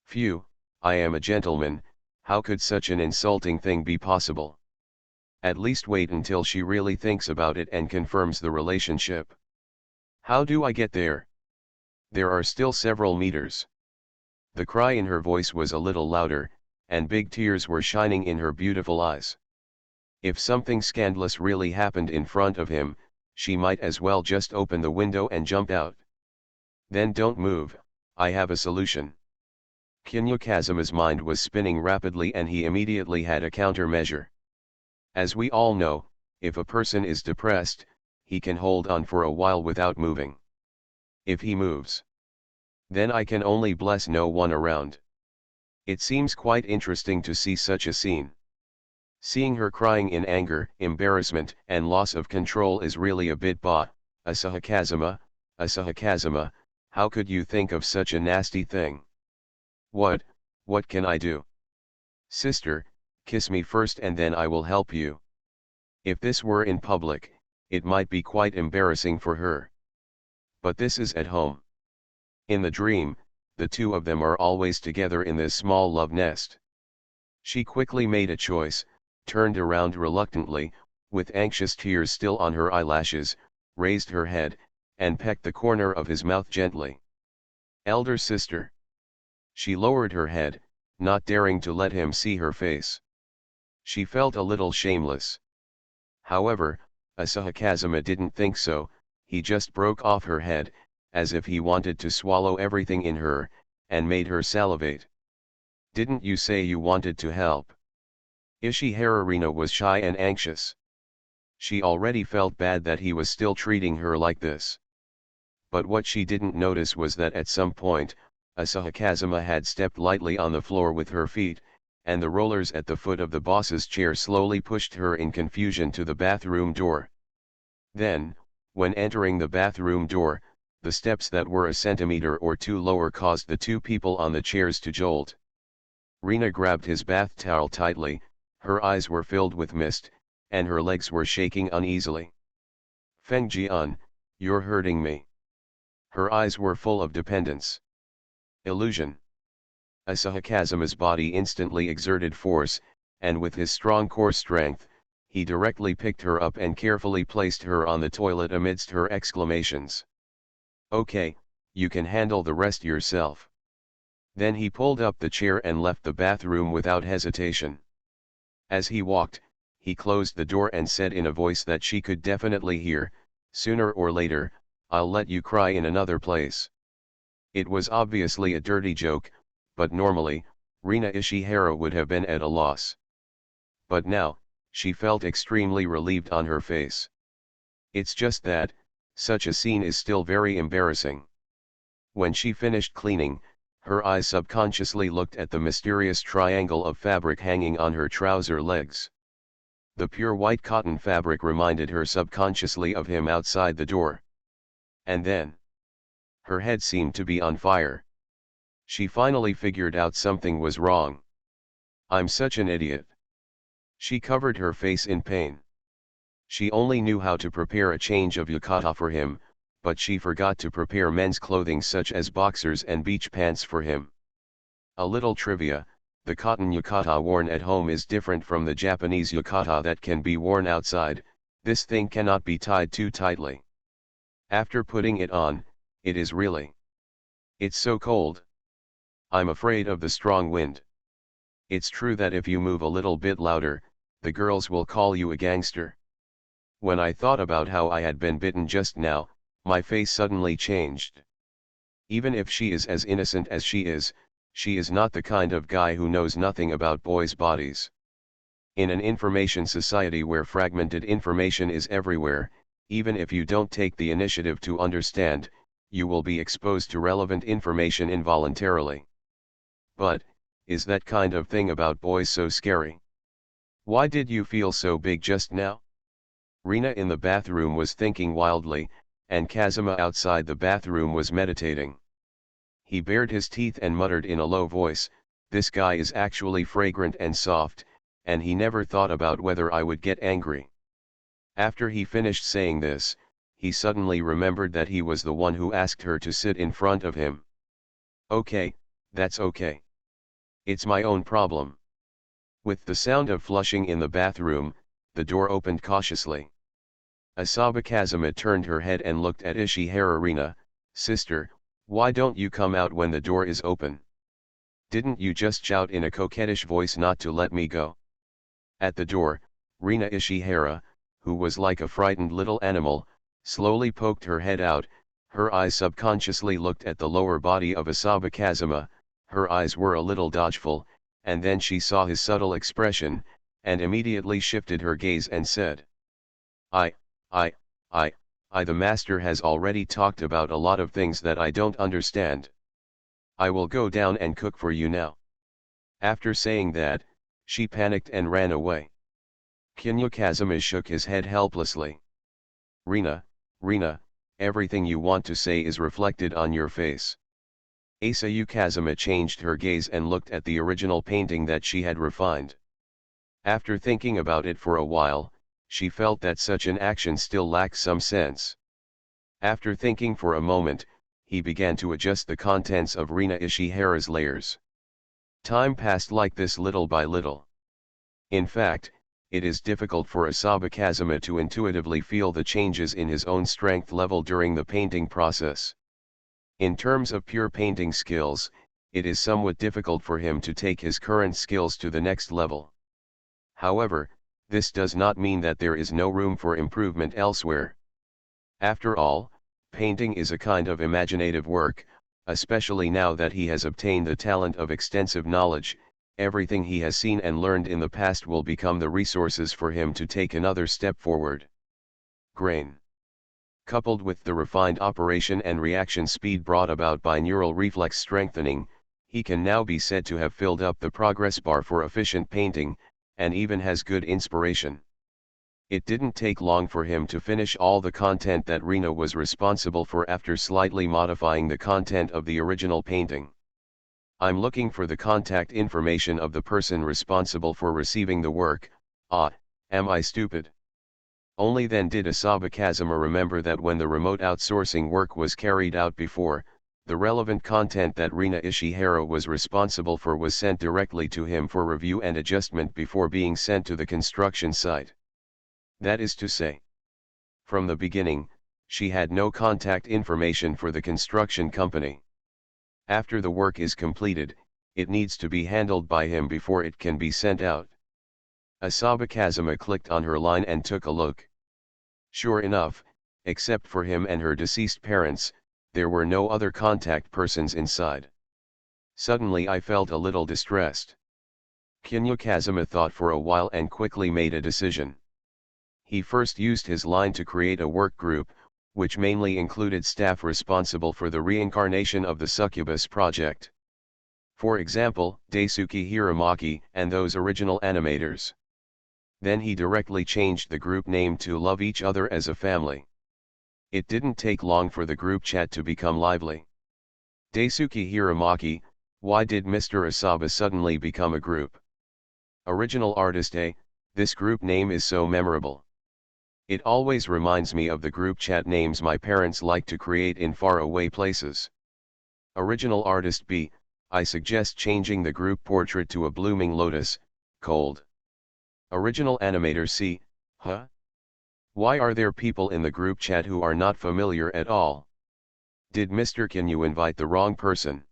Phew, I am a gentleman, how could such an insulting thing be possible? At least wait until she really thinks about it and confirms the relationship. How do I get there? There are still several meters. The cry in her voice was a little louder, and big tears were shining in her beautiful eyes. If something scandalous really happened in front of him, she might as well just open the window and jump out. Then don't move, I have a solution. Kinya Kazuma's mind was spinning rapidly and he immediately had a countermeasure. As we all know, if a person is depressed, he can hold on for a while without moving. If he moves, then I can only bless no one around. It seems quite interesting to see such a scene. Seeing her crying in anger, embarrassment, and loss of control is really a bit Asahi Kazuma, how could you think of such a nasty thing? What can I do? Sister, kiss me first and then I will help you. If this were in public, it might be quite embarrassing for her. But this is at home. In the dream, the two of them are always together in this small love nest. She quickly made a choice, turned around reluctantly, with anxious tears still on her eyelashes, raised her head, and pecked the corner of his mouth gently. Elder sister. She lowered her head, not daring to let him see her face. She felt a little shameless. However, Asahi Kazuma didn't think so, he just broke off her head, as if he wanted to swallow everything in her, and made her salivate. "Didn't you say you wanted to help?" Ishihara Rina was shy and anxious. She already felt bad that he was still treating her like this. But what she didn't notice was that at some point, Asahi Kazuma had stepped lightly on the floor with her feet, and the rollers at the foot of the boss's chair slowly pushed her in confusion to the bathroom door. Then, when entering the bathroom door, the steps that were a centimeter or two lower caused the two people on the chairs to jolt. Rina grabbed his bath towel tightly, her eyes were filled with mist, and her legs were shaking uneasily. "Feng Jian, you're hurting me." Her eyes were full of dependence. Illusion. Asahi Kazuma's body instantly exerted force, and with his strong core strength, he directly picked her up and carefully placed her on the toilet amidst her exclamations. "Okay, you can handle the rest yourself." Then he pulled up the chair and left the bathroom without hesitation. As he walked, he closed the door and said in a voice that she could definitely hear, "Sooner or later, I'll let you cry in another place." It was obviously a dirty joke, but normally, Rina Ishihara would have been at a loss. But now, she felt extremely relieved on her face. It's just that, such a scene is still very embarrassing. When she finished cleaning, her eyes subconsciously looked at the mysterious triangle of fabric hanging on her trouser legs. The pure white cotton fabric reminded her subconsciously of him outside the door. And then, her head seemed to be on fire. She finally figured out something was wrong. "I'm such an idiot." She covered her face in pain. She only knew how to prepare a change of yukata for him, but she forgot to prepare men's clothing such as boxers and beach pants for him. A little trivia: the cotton yukata worn at home is different from the Japanese yukata that can be worn outside. This thing cannot be tied too tightly. After putting it on, it is really. It's so cold. I'm afraid of the strong wind. It's true that if you move a little bit louder, the girls will call you a gangster. When I thought about how I had been bitten just now, my face suddenly changed. Even if she is as innocent as she is not the kind of guy who knows nothing about boys' bodies. In an information society where fragmented information is everywhere, even if you don't take the initiative to understand, you will be exposed to relevant information involuntarily. But, is that kind of thing about boys so scary? Why did you feel so big just now? Rina in the bathroom was thinking wildly, and Kazuma outside the bathroom was meditating. He bared his teeth and muttered in a low voice, "This guy is actually fragrant and soft, and he never thought about whether I would get angry." After he finished saying this, he suddenly remembered that he was the one who asked her to sit in front of him. "Okay, that's okay. It's my own problem." With the sound of flushing in the bathroom, the door opened cautiously. Asahi Kazuma turned her head and looked at Ishihara Rina. "Sister, why don't you come out when the door is open? Didn't you just shout in a coquettish voice not to let me go?" At the door, Rina Ishihara, who was like a frightened little animal, slowly poked her head out. Her eyes subconsciously looked at the lower body of Asahi Kazuma. Her eyes were a little dodgeful, and then she saw his subtle expression, and immediately shifted her gaze and said, I, the master has already talked about a lot of things that I don't understand. I will go down and cook for you now." After saying that, she panicked and ran away. Kinya Kazuma shook his head helplessly. Rina, everything you want to say is reflected on your face." Asahi Kazuma changed her gaze and looked at the original painting that she had refined. After thinking about it for a while, she felt that such an action still lacked some sense. After thinking for a moment, he began to adjust the contents of Rina Ishihara's layers. Time passed like this little by little. In fact, it is difficult for Asahi Kazuma to intuitively feel the changes in his own strength level during the painting process. In terms of pure painting skills, it is somewhat difficult for him to take his current skills to the next level. However, this does not mean that there is no room for improvement elsewhere. After all, Painting is a kind of imaginative work, especially now that he has obtained the talent of extensive knowledge. Everything he has seen and learned in the past will become the resources for him to take another step forward. Grain. Coupled with the refined operation and reaction speed brought about by neural reflex strengthening, he can now be said to have filled up the progress bar for efficient painting, and even has good inspiration. It didn't take long for him to finish all the content that Rina was responsible for after slightly modifying the content of the original painting. I'm looking for the contact information of the person responsible for receiving the work. Am I stupid? Only then did Asaba Kazuma remember that when the remote outsourcing work was carried out before, the relevant content that Rina Ishihara was responsible for was sent directly to him for review and adjustment before being sent to the construction site. That is to say, from the beginning, she had no contact information for the construction company. After the work is completed, it needs to be handled by him before it can be sent out. Asaba Kazuma clicked on her line and took a look. Sure enough, except for him and her deceased parents, there were no other contact persons inside. Suddenly I felt a little distressed. Kinya Kazuma thought for a while and quickly made a decision. He first used his line to create a work group, which mainly included staff responsible for the reincarnation of the Succubus project. For example, Daisuke Hiramaki and those original animators. Then he directly changed the group name to Love Each Other as a Family. It didn't take long for the group chat to become lively. Daisuke Hiramaki, why did Mr. Asaba suddenly become a group? Original artist A, this group name is so memorable. It always reminds me of the group chat names my parents like to create in faraway places. Original artist B, I suggest changing the group portrait to a blooming lotus, cold. Original animator C, huh? Why are there people in the group chat who are not familiar at all? Did Mr. Kinyu invite the wrong person?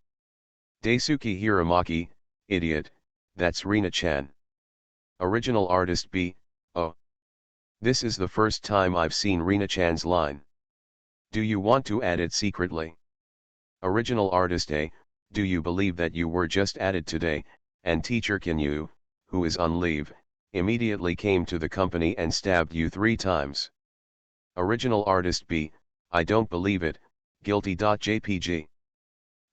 Daisuke Hiramaki, idiot, that's Rina-chan. Original artist B, oh. This is the first time I've seen Rina-chan's line. Do you want to add it secretly? Original artist A, do you believe that you were just added today, and teacher Kinyu, who is on leave, immediately came to the company and stabbed you 3 times? Original artist B, I don't believe it, guilty.jpg.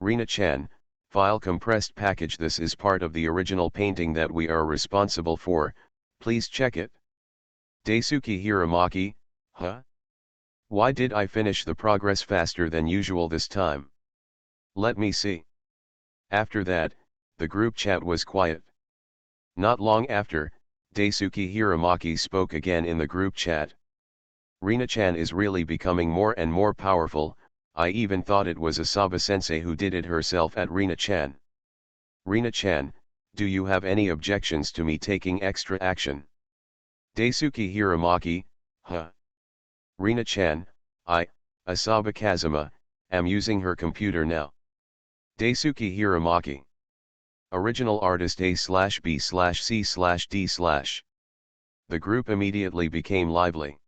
Rina-chan, file compressed package. This is part of the original painting that we are responsible for, please check it. Daisuke Hiramaki, huh? Why did I finish the progress faster than usual this time? Let me see. After that, the group chat was quiet. Not long after, Daisuke Hiramaki spoke again in the group chat. Rina-chan is really becoming more and more powerful. I even thought it was Asaba-sensei who did it herself at Rina-chan. Rina-chan, do you have any objections to me taking extra action? Daisuke Hiramaki, huh? Rina-chan, Asaba Kazuma, am using her computer now. Daisuke Hiramaki. Original artist A/B/C/D/. The group immediately became lively.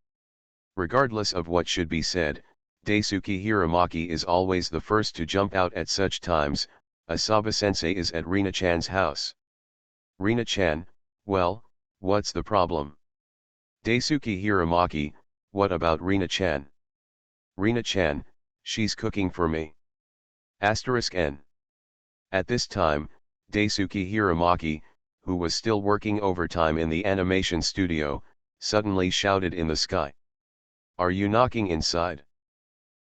Regardless of what should be said, Daisuke Hiramaki is always the first to jump out at such times. Asaba-sensei is at Rina-chan's house. Rina-chan, well, what's the problem? Daisuke Hiramaki, what about Rina-chan? Rina-chan, she's cooking for me. *N. At this time, Daisuke Hiramaki, who was still working overtime in the animation studio, suddenly shouted in the sky. Are you knocking inside?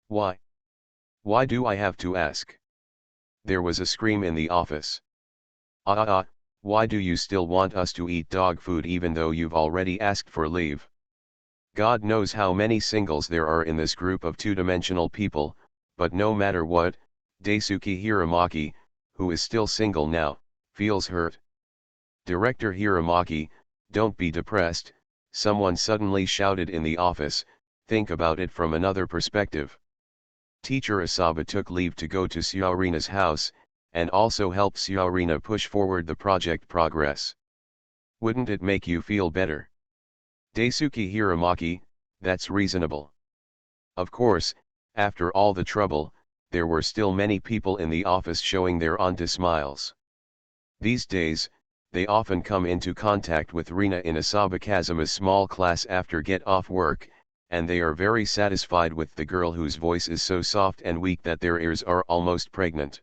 Why? Why do I have to ask? There was a scream in the office. Why do you still want us to eat dog food even though you've already asked for leave? God knows how many singles there are in this group of two-dimensional people, but no matter what, Daisuke Hiramaki, who is still single now, feels hurt. Director Hiramaki, don't be depressed, someone suddenly shouted in the office, think about it from another perspective. Teacher Asaba took leave to go to Xiaorina's house, and also help Xiaorina push forward the project progress. Wouldn't it make you feel better? Daisuke Hiramaki, that's reasonable. Of course, After all the trouble, there were still many people in the office showing their onto smiles. These days, they often come into contact with Rina in a Sabakazama small class after get off work, and they are very satisfied with the girl whose voice is so soft and weak that their ears are almost pregnant.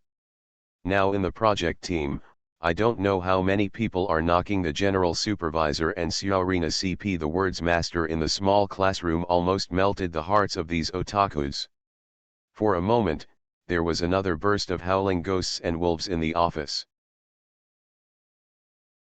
Now in the project team, I don't know how many people are knocking the general supervisor and Xiaorina CP. The words master in the small classroom almost melted the hearts of these otakus. For a moment, there was another burst of howling ghosts and wolves in the office.